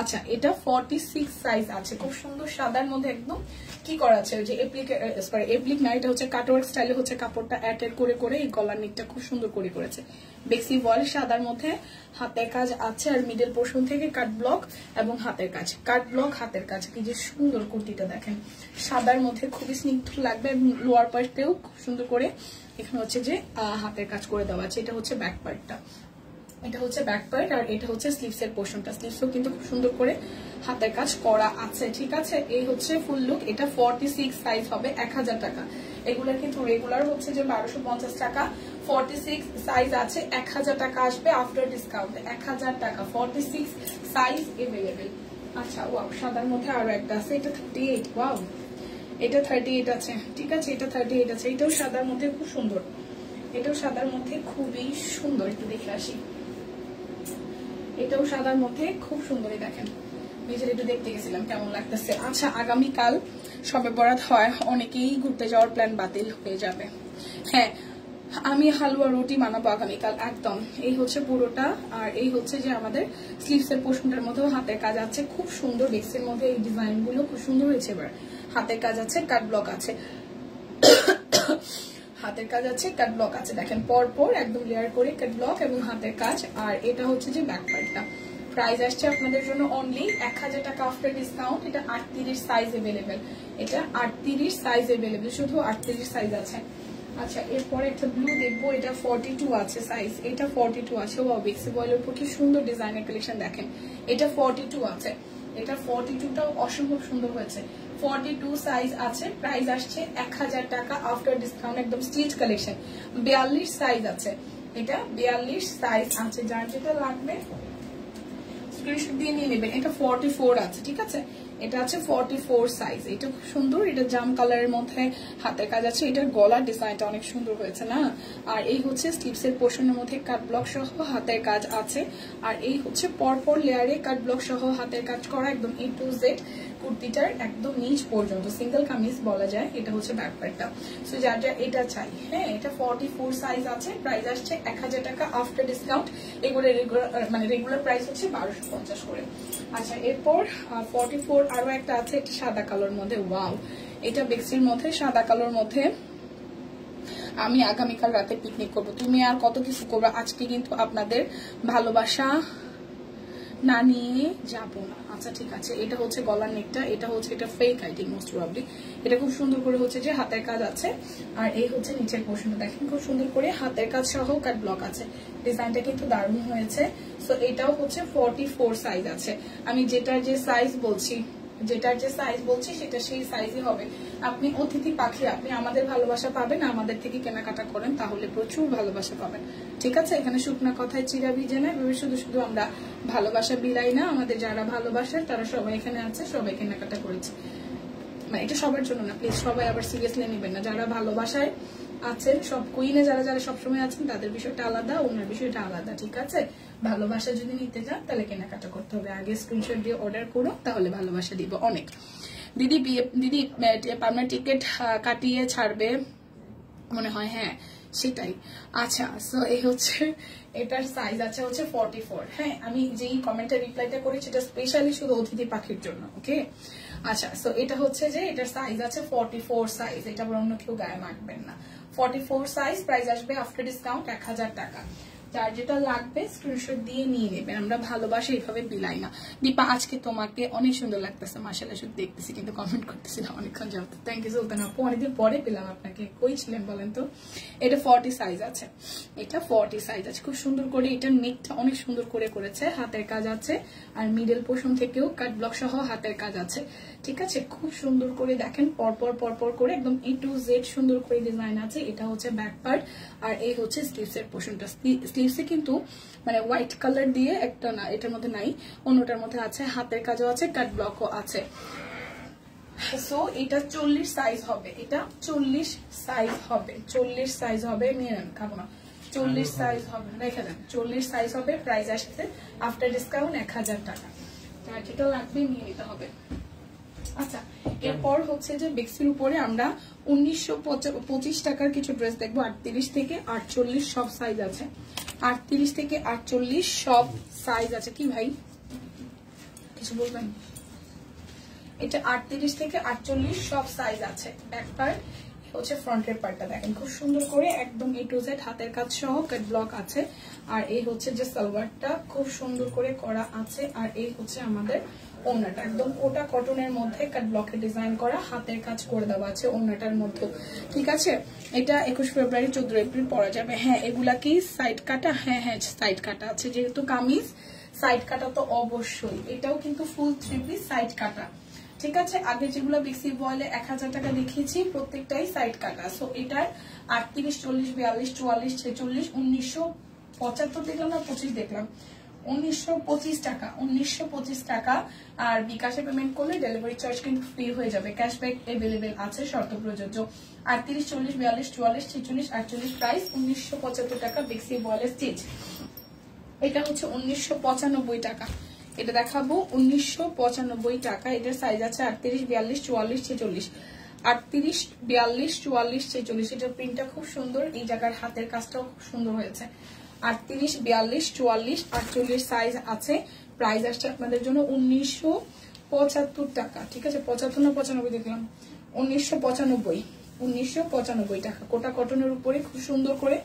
আচ্ছা, এটা 46 সাইজ আছে, খুব সুন্দর সাদার মধ্যে একদম কি করা আছে যে এপ্লিক না, এটা হচ্ছে কাটওয়ার্ক স্টাইলে হচ্ছে কাপড়টা অ্যাটেড করে করে এই গলার নিকটা খুব সুন্দর করে করেছে। বেক্সি ভয়েল সাদার মধ্যে হাতের কাজ আছে, আর মিডল পোর্শন থেকে কাট ব্লক এবং হাতের কাজ, কাট ব্লক হাতের কাজ। কি যে সুন্দর কুর্তিটা দেখেন, সাদার মধ্যে খুবই স্নিগ্ধ লাগবে এবং লোয়ার পার্টেও খুব সুন্দর করে এখানে হচ্ছে যে হাতের কাজ করে দেওয়া আছে। এটা হচ্ছে ব্যাক পার্টটা, এটা হচ্ছে ব্যাক পার্ট, আর এটা হচ্ছে স্লিভস এর পোর্শনটা। স্লিভসও কিন্তু খুব সুন্দর করে হাতের কাজ করা আছে, ঠিক আছে। এই হচ্ছে ফুল লুক। এটা 46 সাইজ হবে 1000 টাকা। এগুলোর কিন্তু রেগুলার হচ্ছে যে 1250 টাকা, 46 সাইজ আছে 1000 টাকা আসবে আফটার ডিসকাউন্ট। 1000 টাকা 46 সাইজ এভেলেবেল। আচ্ছা, ওয়াও, সাদার মধ্যে আরো একটা আছে, এটা 38। ওয়াও, এটা 38 আছে, ঠিক আছে, এটা 38 আছে। এটাও সাদার মধ্যে খুব সুন্দর, এটাও সাদার মধ্যে খুবই সুন্দর। একটু দেখে আসি, এটাও সাদার মধ্যে খুব সুন্দরই দেখেন। নিজের একটু দেখতে গেছিলাম কেমন লাগতেছে। আচ্ছা, আগামীকাল শবে বরাত হয়, অনেকেই ঘুরতে যাওয়ার প্ল্যান বাতিল হয়ে যাবে। হ্যাঁ, আমি হালুয়া রুটি বানাবো আগামীকাল একদম। এই হচ্ছে পুরোটা, আর এই হচ্ছে যে আমাদের স্লিভস এর পোর্শনটার মধ্যেও হাতের কাজ আছে খুব সুন্দর। বেক্সের মধ্যে এই ডিজাইন গুলো খুব সুন্দর হয়েছে। এবার হাতের কাজ আছে, কাট ব্লক আছে, হাতের কাজ আছে, কাট ব্লক আছে। দেখেন পরপর একদম লেয়ার করে কাট ব্লক এবং হাতের কাজ। আর এটা হচ্ছে যে ব্যাক পার্টটা। প্রাইস আসছে আপনাদের জন্য অনলি 1000 টাকা আফটার ডিসকাউন্ট। এটা 38 সাইজ এভেলেবেল, এটা 38 সাইজ এভেলেবেল, শুধু 38 সাইজ আছে। আচ্ছা, এরপরে একটা ব্লু দেখবো, এটা 42 আছে সাইজ, এটা 42 আছে। ও বেক্সি বয়েলের উপর কি সুন্দর ডিজাইনের কালেকশন দেখেন। এটা 42 আছে, এটা 42টাও অসম্ভব সুন্দর হয়েছে। 42 সাইজ আছে, প্রাইস আসছে 1000 টাকা আফটার ডিসকাউন্ট, একদম স্টিচ কালেকশন। 42 সাইজ আছে, এটা 42 সাইজ আছে। যার যেটা লাগবে স্ক্রিনশট দিয়ে নিয়ে নেবেন। এটা 44 আছে, ঠিক আছে, এটা আছে 44 সাইজ। এটা খুব সুন্দর, এটা জাম কালারের মধ্যে হাতের কাজ আছে। এটার গলার ডিজাইনটা অনেক সুন্দর হয়েছে না। আর এই হচ্ছে স্লিভস এর পোর্শনের মধ্যে কাট ব্লক সহ হাতের কাজ আছে। আর এই হচ্ছে পরপর লেয়ারে কাট ব্লক সহ হাতের কাজ করা, একদম A to Z কুর্তিটার একদম নিচ পর্যন্ত সিঙ্গেল কামিজ বলা যায়। এটা হচ্ছে ব্যাক পার্টটা। সো যার যা এটা চাই, হ্যাঁ, এটা 44 সাইজ আছে, প্রাইস আসছে 1000 টাকা আফটার ডিসকাউন্ট। এগুলো রেগুলার প্রাইস হচ্ছে 1250 করে। আচ্ছা, এরপর 44 আরো একটা আছে, এটা সাদা কালোর মধ্যে। ওয়াও, এটা বেক্সির মধ্যে সাদা কালোর মধ্যে। আমি আগামীকাল রাতে পিকনিক করবো, তুমি আর কত কিছু করবো। আজকে কিন্তু আপনাদের ভালোবাসা না নিয়ে যাবো না। আচ্ছা, ঠিক আছে। এটা হচ্ছে গলার নেকটা, এটা হচ্ছে এটা ফেক আইটিং মোস্ট প্রবাবলি। এটা খুব সুন্দর করে হচ্ছে যে হাতের কাজ আছে। আর এই হচ্ছে নিচের পোর্শনটা দেখেন, খুব সুন্দর করে হাতের কাজ সহ কাট ব্লক আছে। ডিজাইনটা কিন্তু দারুণ হয়েছে। সো এটাও হচ্ছে 44 সাইজ আছে। আমি যেটার যে সাইজ বলছি সেটা সেই সাইজই হবে। আপনি অতিথি পাখি, আপনি আমাদের ভালোবাসা পাবেন, আমাদের থেকে কেনাকাটা করেন, তাহলে প্রচুর ভালোবাসা পাবেন, ঠিক আছে। এখানে শুকনা কথায় চিরা ভিজে না, শুধু শুধু আমরা ভালোবাসা বিলাই না। আমাদের যারা ভালোবাসেন তারা সবাই এখানে আছে, সবাই কেনাকাটা করেছে। মানে এটা সবার জন্য না, প্লিজ সবাই আবার সিরিয়াসলি নেবেন না। যারা ভালোবাসায় আছেন, সব কুইনে যারা যারা সবসময় আছেন, তাদের বিষয়টা আলাদা, ওনার বিষয়টা আলাদা, ঠিক আছে। ভালোবাসা যদি নিতে চান তাহলে কেনাকাটা করতে হবে। আগে স্ক্রিনশট দিয়ে অর্ডার করো, তাহলে ভালোবাসা দিব অনেক। দিদি আপনার টিকিট কাটিয়ে ছাড়বে মনে হয়, হ্যাঁ সেটাই। আচ্ছা, সো এই হচ্ছে এটার সাইজ আছে হচ্ছে 44। হ্যাঁ, আমি যেই কমেন্টে রিপ্লাইটা করি সেটা স্পেশালি শুধু অতিথি পাখির জন্য, ওকে। আচ্ছা, সো এটা হচ্ছে যে এটার সাইজ আছে 44 সাইজ। এটা অন্য কেউ গায়ে মাখবেন না। 44 সাইজ, প্রাইস আসবে আফটার ডিসকাউন্ট 1000 টাকা। যার যেটা লাগবে স্ক্রিনশট দিয়ে নিয়ে নেবেন। আমরা ভালোবাসা এইভাবে বিলাই না। দীপা, আজকে তোমাকে অনেক সুন্দর লাগতেছে, মাশাআল্লাহ। শুধু দেখতেছি কিন্তু কমেন্ট করতেছিলাম অনেকক্ষণ যাবত। থ্যাংক ইউ সুলতান আপু, অনেকদিন পরে পেলাম আপনাকে, কই ছিলেন বলেন তো। এটা 40 সাইজ আছে, এটা 40 সাইজ আছে। খুব সুন্দর করে এটা নেকটা অনেক সুন্দর করে করেছে, হাতের কাজ আছে। আর মিডল পোর্শন থেকেও কাট ব্লক সহ হাতের কাজ আছে, ঠিক আছে। খুব সুন্দর করে দেখেন, পরপর করে একদম A to Z সুন্দর করে ডিজাইন আছে। এটা হচ্ছে ব্যাক পার্ট, আর এই হচ্ছে স্লিভস এর পোর্শনটা। স্লিভসে কিন্তু মানে হোয়াইট কালার দিয়ে একটা না, এটার মধ্যে নাই, অন্যটার মধ্যে আছে। হাতের কাজও আছে, কাট ব্লকও আছে। সো এটা 40 সাইজ হবে, এটা 40 সাইজ হবে, 40 সাইজ হবে। নিয়ে নেন, খাবো না। 40 সাইজ হবে, রেখে দেন। 40 সাইজ হবে, প্রাইস আসছে আফটার ডিসকাউন্ট 1000 টাকা। যার যেটা লাগবে নিয়ে নিতে হবে। আচ্ছা, এরপর হচ্ছে যে বেক্সির উপরে আমরা 1925 টাকার কিছু ড্রেস দেখবো। 38 থেকে 48 সব সাইজ আছে। 38 থেকে 48 সব সাইজ আছে। কি ভাই কিছু বলবেন? এটা 38 থেকে 48 সব সাইজ আছে। ব্যাক পার্ট হচ্ছে ফ্রন্টের পার্টটা দেখেন খুব সুন্দর করে একদম A to Z হাতের কাজ সহ কাট ব্লক আছে। আর এই হচ্ছে যে সালোয়ারটা খুব সুন্দর করে করা আছে। আর এই হচ্ছে আমাদের ওড়নাটা একদম কোটা কটনের মধ্যে কাট ব্লকের ডিজাইন করা, হাতের কাজ করে দেওয়া আছে ওড়নাটার মধ্যে। ঠিক আছে, এটা 21 ফেব্রুয়ারি 14 এপ্রিল পরা যাবে। হ্যাঁ এগুলা কি সাইড কাটা? হ্যাঁ হ্যাঁ সাইড কাটা আছে, যেহেতু কামিজ সাইড কাটা তো অবশ্যই। এটাও কিন্তু ফুল 3 পিস সাইড কাটা। ঠিক আছে, আগে যেগুলো বেক্সি বয়েলে 1000 টাকা দেখিয়েছি প্রত্যেকটাই সাইড কাটা। সো এটার 38, 40, 42, 44, 46, 1975 দেখলাম না 25 দেখলাম, 1925 টাকা, 1925 টাকা। আর বিকাশে পেমেন্ট করলে ডেলিভারি চার্জ কিন্তু ফ্রি হয়ে যাবে। ক্যাশব্যাক अवेलेबल আছে, শর্ত প্রযোজ্য। 38, 40, 42, 44, 46, 48 প্রাইস 1975 টাকা বেক্সি বয়েলে স্টিচ। এটা হচ্ছে 1995 টাকা। এটা দেখাবো 1995 টাকা। এটার সাইজ আছে 38, 42, 44, 46, 38, 42, 44, 46। এটার প্রিন্টটা খুব সুন্দর, এই জায়গার হাতের কাজটাও খুব সুন্দর হয়েছে। 38, 42, 44, 48 সাইজ আছে। প্রাইস আসছে আপনাদের জন্য 1975 টাকা। ঠিক আছে, 75 না 95 দেখলাম, 1995, 1995 টাকা। কোটা কটনের উপরে খুব সুন্দর করে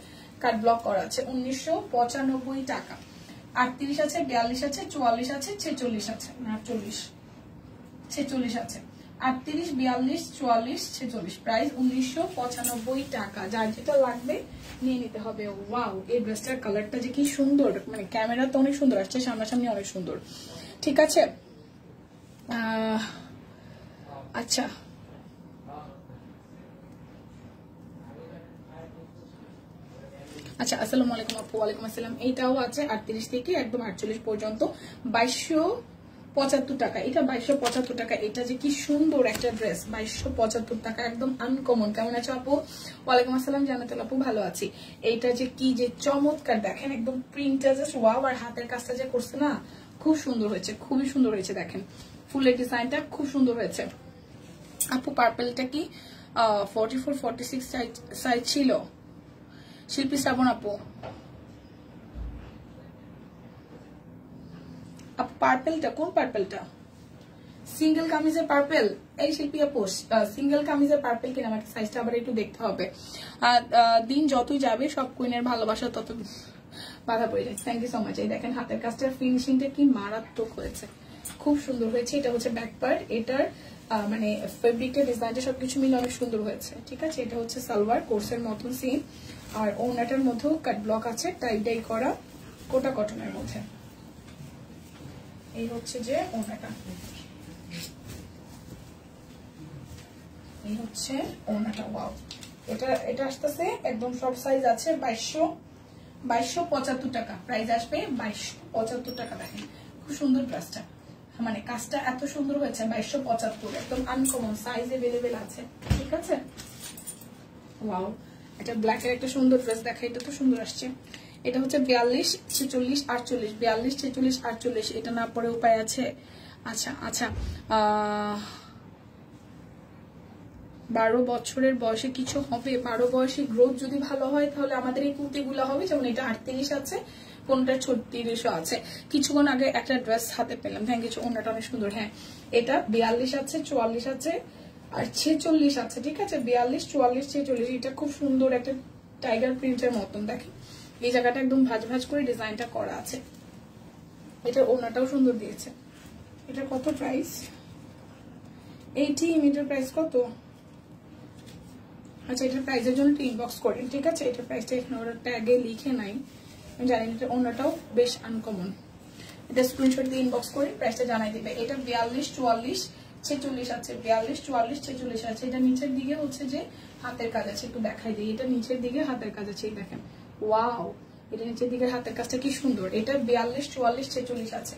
কাট ব্লক করা আছে, 1995 টাকা। 38 আছে, 42 আছে, 44 আছে, 46 আছে, না 40, 46 আছে। 38, 42, 44, 46 প্রাইস 1995 টাকা। যার যেটা লাগবে নিয়ে নিতে হবে। ওয়াও, এই ড্রেসটার কালারটা যে কি সুন্দর, মানে ক্যামেরা তো অনেক সুন্দর আসছে, সামনাসামনি অনেক সুন্দর। ঠিক আছে, আচ্ছা আচ্ছা, আসসালামু আলাইকুম আপু। ওয়ালাইকুম আসসালাম। এইটাও আছে 38 থেকে একদম 48 পর্যন্ত, 2275 টাকা। এটা 2275 টাকা। এটা যে কি সুন্দর একটা ড্রেস, 2275 টাকা, একদম আনকমন। কেমন আছো আপু? ওয়ালাইকুম আসসালাম জান্নাতুল আপু, ভালো আছি। এইটা যে কি যে চমৎকার দেখেন, একদম প্রিন্টটা জাস্ট ওয়াও। আর হাতের কাজটা যে করছে না, খুব সুন্দর হয়েছে, খুবই সুন্দর হয়েছে। দেখেন ফুলের ডিজাইনটা খুব সুন্দর হয়েছে। আপু পার্পলটা কি 44, 46 সাইজ ছিল? শিল্পী শ্রাবণ আপু, পার্পেলটা কোন পার্পেলটা? সিঙ্গেল কামিজের পার্পেল? এই শিল্পী আপু সিঙ্গেল কামিজের পার্পেল কিনা, আমাকে সাইজটা আবার একটু দেখতে হবে। দিন যতই যাবে সব কুইনের ভালোবাসা তত বাধা পড়ে যায়। Thank you so much. এই দেখেন হাতের কাজটার ফিনিশিংটা কি মারাত্মক হয়েছে, খুব সুন্দর হয়েছে। এটা হচ্ছে ব্যাক পার্ট, এটার মানে ফেব্রিকটা ডিজাইনটা সবকিছু মিলে অনেক সুন্দর হয়েছে। ঠিক আছে, এটা হচ্ছে সালোয়ার কোর্সের মতন সিন। আর ওড়নাটার মধ্যেও কাট ব্লক আছে, টাই ডাই করা কোটা কটনের মধ্যে। এই হচ্ছে যে ওড়নাটা, এই হচ্ছে ওড়নাটা। ওয়াও, এটা আসতেছে একদম সব সাইজ আছে 2275 টাকা। প্রাইস আসবে 2275 টাকা। দেখেন খুব সুন্দর ড্রেসটা, মানে কাজটা এত সুন্দর হয়েছে। 2275 একদম আনকমন, সাইজ अवेलेबल আছে। ঠিক আছে, ওয়াও। এটা ব্ল্যাকের একটা সুন্দর ড্রেস দেখা, এটা তো সুন্দর আসছে। এটা হচ্ছে 42, 46, 48, 42, 46, 48। এটা না পরে উপায় আছে? আচ্ছা আচ্ছা, 12 বছরের বয়সে কিছু হবে? 12 বয়সে গ্রোথ যদি ভালো হয় তাহলে আমাদের এই কুর্তিগুলো হবে। যেমন এটা 38 আছে, কোনটা 36 আছে। কিছুক্ষণ আগে একটা ড্রেস হাতে পেলাম, থ্যাংক ইউ। ওনাটা অনেক সুন্দর। হ্যাঁ, এটা 42 আছে, 44 আছে আর 46 আছে। ঠিক আছে, 42, 44, 46। এটা খুব সুন্দর একটা টাইগার প্রিন্টের মতন। দেখেন এই জায়গাটা একদম ভাজ ভাজ করে ডিজাইনটা করা আছে। এটা ওনাটাও সুন্দর দিয়েছে। এটা কত প্রাইস? 80। এটার প্রাইস কত? আচ্ছা, এটার প্রাইসের জন্য ইনবক্স করেন। ঠিক আছে, এটার প্রাইসটা এখানে ওরা ট্যাগে লিখে নাই, আমি জানি। এটা ওনাটাও বেশ আনকমন। এটা স্ক্রিনশট দিয়ে ইনবক্স করে প্রাইসটা জানাই দিবে। এটা 42, 44, 46 আছে, 42, 44, 46 আছে। এটা নিচের দিকে হচ্ছে যে হাতের কাজ আছে, একটু দেখাই দিই। এটা নিচের দিকে হাতের কাজ আছে, দেখেন ওয়াও। এটা নিচের দিকে হাতের কাজটা কি সুন্দর। এটা 42, 44, 46 আছে,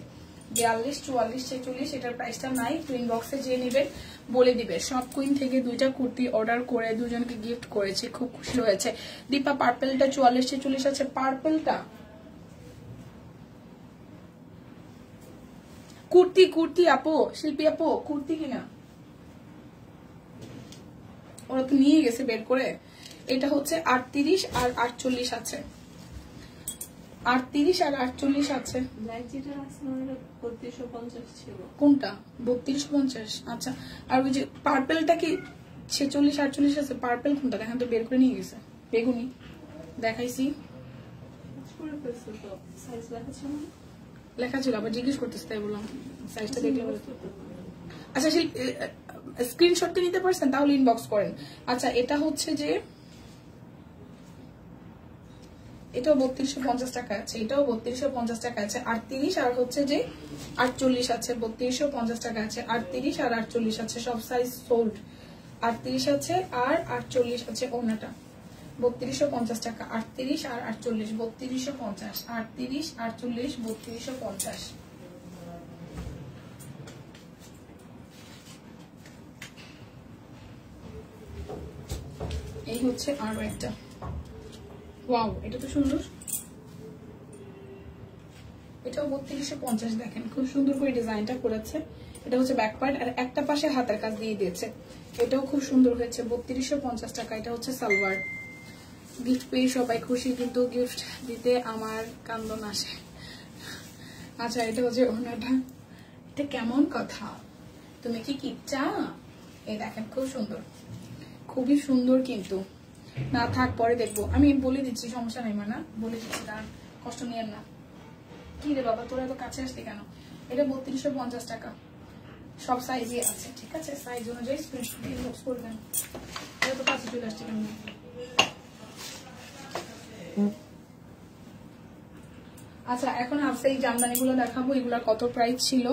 42, 44, 46। এটার প্রাইসটা নাই, কুইন বক্সে যে নেবেন বলে দিবে। সব কুইন থেকে 2টা কুর্তি অর্ডার করে 2জনকে গিফট করেছি, খুব খুশি হয়েছে। দীপা পার্পেলটা 44, 46 আছে। পার্পেলটা কুর্তি, কুর্তি আপু, শিল্পী আপু কুর্তি কিনা, ওরা তো নিয়ে গেছে বের করে। এটা হচ্ছে 38 আর 48 আছে। 38 আর 48 আছে। ব্ল্যাক যেটা আছে মানে 3250 ছিল। কোনটা? 3250। আচ্ছা, আর ওই যে পার্পলটা কি 46 48 আছে? পার্পল কোনটা দেখেন তো, বের করে নিয়ে গেছে। বেগুনি দেখাইছি, সাইজ লেখা ছিল না? লেখা ছিল, আবার জিজ্ঞেস করতেছে তাই বললাম। সাইজটা দেখলে বলে। আচ্ছা, সেই স্ক্রিনশটটা নিতে পারছেন? তাহলে ইনবক্স করেন। আচ্ছা, এটা হচ্ছে যে এটাও 3250 টাকা আছে, এটাও 3250 টাকা আছে। 38 আর হচ্ছে যে 48 আছে, 3250 টাকা আছে। 38 আর 48 আছে, সব সাইজ সোল্ড। 38 আছে আর 48 আছে। ওনাটা 3250 টাকা। 38 আর 48 3250। 38 48 3250। এই হচ্ছে আরো একটা। ওয়াও, এটা তো সুন্দর। এটাও 3250। দেখেন খুব সুন্দর করে ডিজাইনটা করেছে। এটা হচ্ছে ব্যাক পার্ট, আর একটা পাশে হাতের কাজ দিয়ে দিয়েছে। এটাও খুব সুন্দর হয়েছে, 3250 টাকা। এটা হচ্ছে সালোয়ার। গিফট পেয়ে সবাই খুশি, কিন্তু গিফট দিতে আমার কান্দন আসে। আচ্ছা, এটা হচ্ছে ওনাটা। এটা কেমন কথা, তুমি কি কিচ্ছা? এই দেখেন খুব সুন্দর, খুবই সুন্দর। কিন্তু না থাক, পরে দেখবো। আমি বলে দিচ্ছি, সমস্যা নেই মানা, বলে দিচ্ছি, তার কষ্ট নিয়েন না। কি রে বাবা, তোরা তো কাছে আসলি কেন? এটা 3250 টাকা, সব সাইজই আছে। ঠিক আছে, সাইজ অনুযায়ী স্ক্রিনশট ইনবক্স করবেন। এটা তো কাছে চলে আসছে কেন? আচ্ছা, এখন আপনি এই জামদানি গুলো দেখাবো। এগুলোর কত প্রাইস ছিল?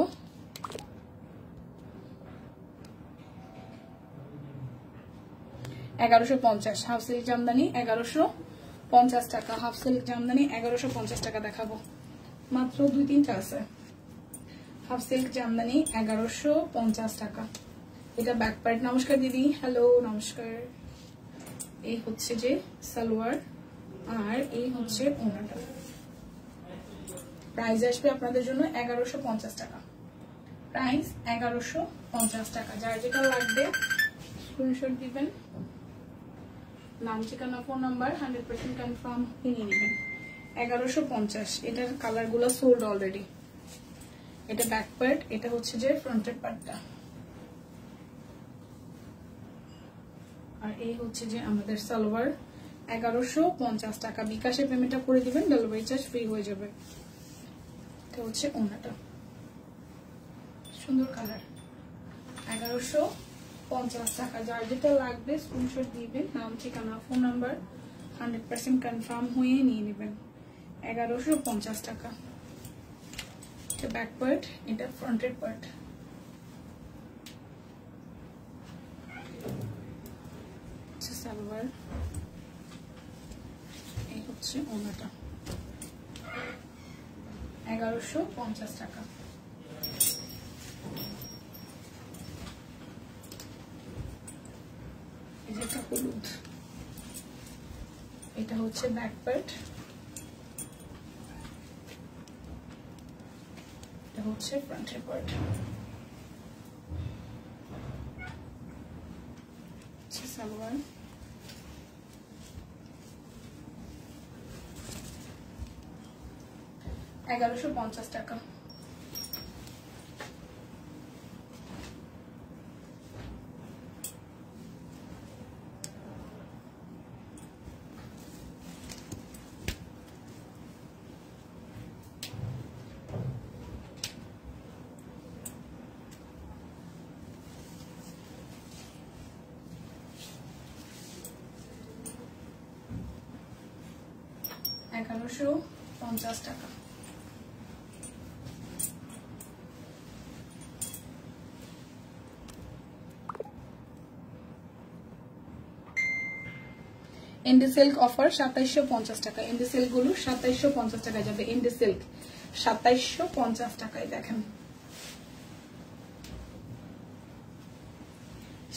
$1150। হাফ সিল্ক জামদানি 1150 টাকা। হাফ সিল্ক জামদানি 1150 টাকা দেখাবো। মাত্র 2-3টা আছে। হাফ সিল্ক জামদানি 1150 টাকা। এটা ব্যাক পার্ট। নমস্কার দিদি, হ্যালো, নমস্কার। এই হচ্ছে যে সালোয়ার, আর এই হচ্ছে ওনাটা। প্রাইস আসবে আপনাদের জন্য 1150 টাকা। প্রাইস 1150 টাকা। যার যেটা লাগবে স্ক্রিনশট দিবেন, নাম, ঠিকানা, ফোন নাম্বার, 100% কনফার্ম নিয়ে নেবেন। 1150। এটার কালার গুলো সোল্ড অলরেডি। এটা ব্যাক পার্ট, এটা হচ্ছে যে ফ্রন্টের পার্টটা, আর এই হচ্ছে যে আমাদের সালোয়ার। 1150 টাকা। বিকাশে পেমেন্টটা করে দিবেন, ডেলিভারি চার্জ ফ্রি হয়ে যাবে। এটা হচ্ছে ওনাটা, সুন্দর কালার। 1150 টাকা। যার যেটা লাগবে স্ক্রিনশট দিবেন, নাম, ঠিকানা, ফোন নাম্বার, 100% কনফার্ম হয়ে নিয়ে নেবেন। 1150 টাকা। এটা ব্যাক পার্ট, এটা ফ্রন্টের পার্ট। সালোয়ার, এই হচ্ছে ওনাটা। 1150 টাকা। এটা হলুদ, এটা হচ্ছে ব্যাক পার্ট, এটা হচ্ছে ফ্রন্টের পার্ট। সালোয়ার, $1150 টাকা। $1150 টাকা। ইন্ডি সিল্ক অফার 2750 টাকা। ইন্ডি সিল্ক গুলো 2750 টাকায় যাবে। ইন্ডি সিল্ক 2750 টাকায়। দেখেন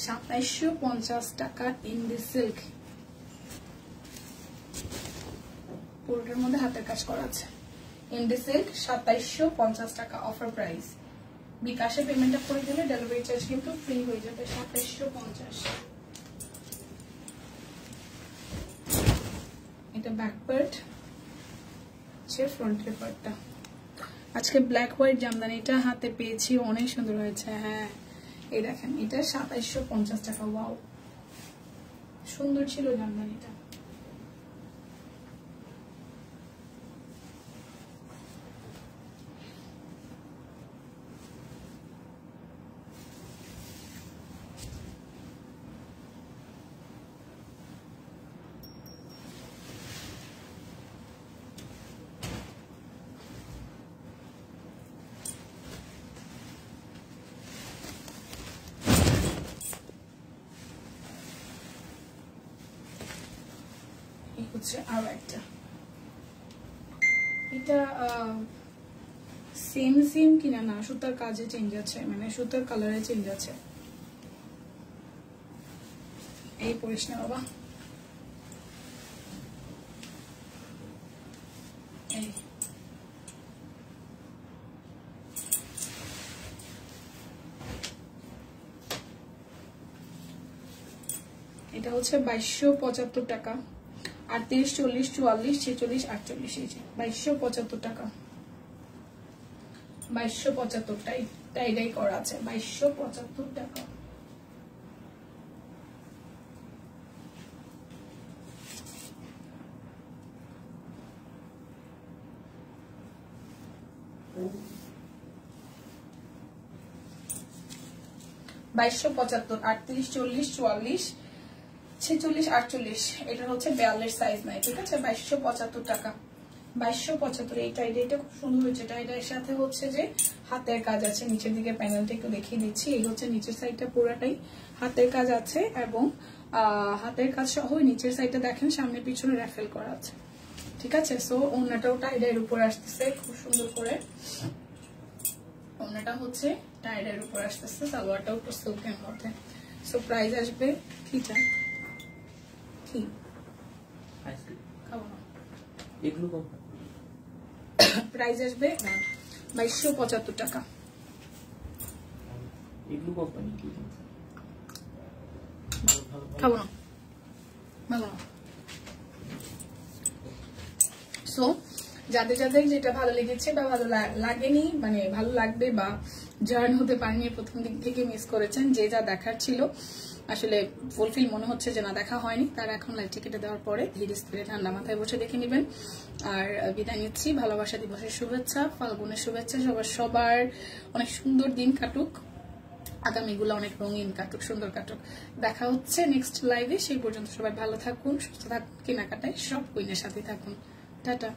2750 টাকা ইন্ডি সিল্ক। পুরোটার মধ্যে হাতের কাজ করা আছে। ইন্ডি সিল্ক 2750 টাকা অফার প্রাইস। বিকাশে পেমেন্টটা করে দিলে ডেলিভারি চার্জ কিন্তু ফ্রি হয়ে যাবে। 2750। এটা ব্যাক পার্ট, হচ্ছে ফ্রন্টের পার্টটা। আজকে ব্ল্যাক হোয়াইট জামদানিটা হাতে পেয়েছি, অনেক সুন্দর হয়েছে। হ্যাঁ এই দেখেন, এটা 2750 টাকা। ওয়াও, সুন্দর ছিল জামদানিটা। হচ্ছে আরো একটা, এটা সেম সেম কিনা না, সুতার কাজে চেঞ্জ আছে, মানে সুতার কালারে চেঞ্জ আছে। এই পরিস না বাবা, এই এটা হচ্ছে 2275 টাকা। 38, 40, 44, 46, 48, এই যে 2275 টাকা। 2275 টাই করা আছে, 2275 টাকা। বাইশশো 38, 40, 44, 46, 48, এটা হচ্ছে 42 সাইজ নাই, ঠিক আছে। 2275 টাকা, 2275। এই টাইডাইটা খুব সুন্দর হয়েছে। টাইডাইয়ের সাথে হচ্ছে যে হাতের কাজ আছে, নিচের দিকে প্যানেলটা একটু দেখিয়ে দিচ্ছি। এই হচ্ছে নিচের সাইডটা পুরাটাই হাতের কাজ আছে, এবং হাতের কাজ সহ নিচের সাইডটা দেখেন সামনে পিছনে র্যাফেল করা আছে, ঠিক আছে। সো ওড়নাটাও টাইডাইয়ের উপর আসতেছে খুব সুন্দর করে। ওড়নাটা হচ্ছে টাইডাইয়ের উপর আসতেছে, সালোয়ারটাও একটু সিল্কের মধ্যে। সো প্রাইস আসবে কিটা কি খাবো না, এগুলো কম প্রাইস আসবে 2275 টাকা। এগুলো কোম্পানি কি খাবো না, ভালো না। সো যাদের যাদের যেটা ভালো লেগেছে বা ভালো লাগেনি, মানে ভালো লাগবে বা জয়েন হতে পারেনি, প্রথম দিক থেকে মিস করেছেন, যে যা দেখার ছিল আসলে ফুলফিল মনে হচ্ছে যে না দেখা হয়নি, তারা এখন লাইভ টিকেটে দেওয়ার পরে ধীরে স্থিরে ঠান্ডা মাথায় বসে দেখে নেবেন। আর বিদায় নিচ্ছি, ভালোবাসা দিবসের শুভেচ্ছা, ফাল্গুনের শুভেচ্ছা। সবার অনেক সুন্দর দিন কাটুক, আগামীগুলো অনেক রঙিন কাটুক, সুন্দর কাটুক। দেখা হচ্ছে নেক্সট লাইভে, সেই পর্যন্ত সবাই ভালো থাকুন, সুস্থ থাকুন, কেনাকাটায় সব কুইনের সাথে থাকুন। টাটা।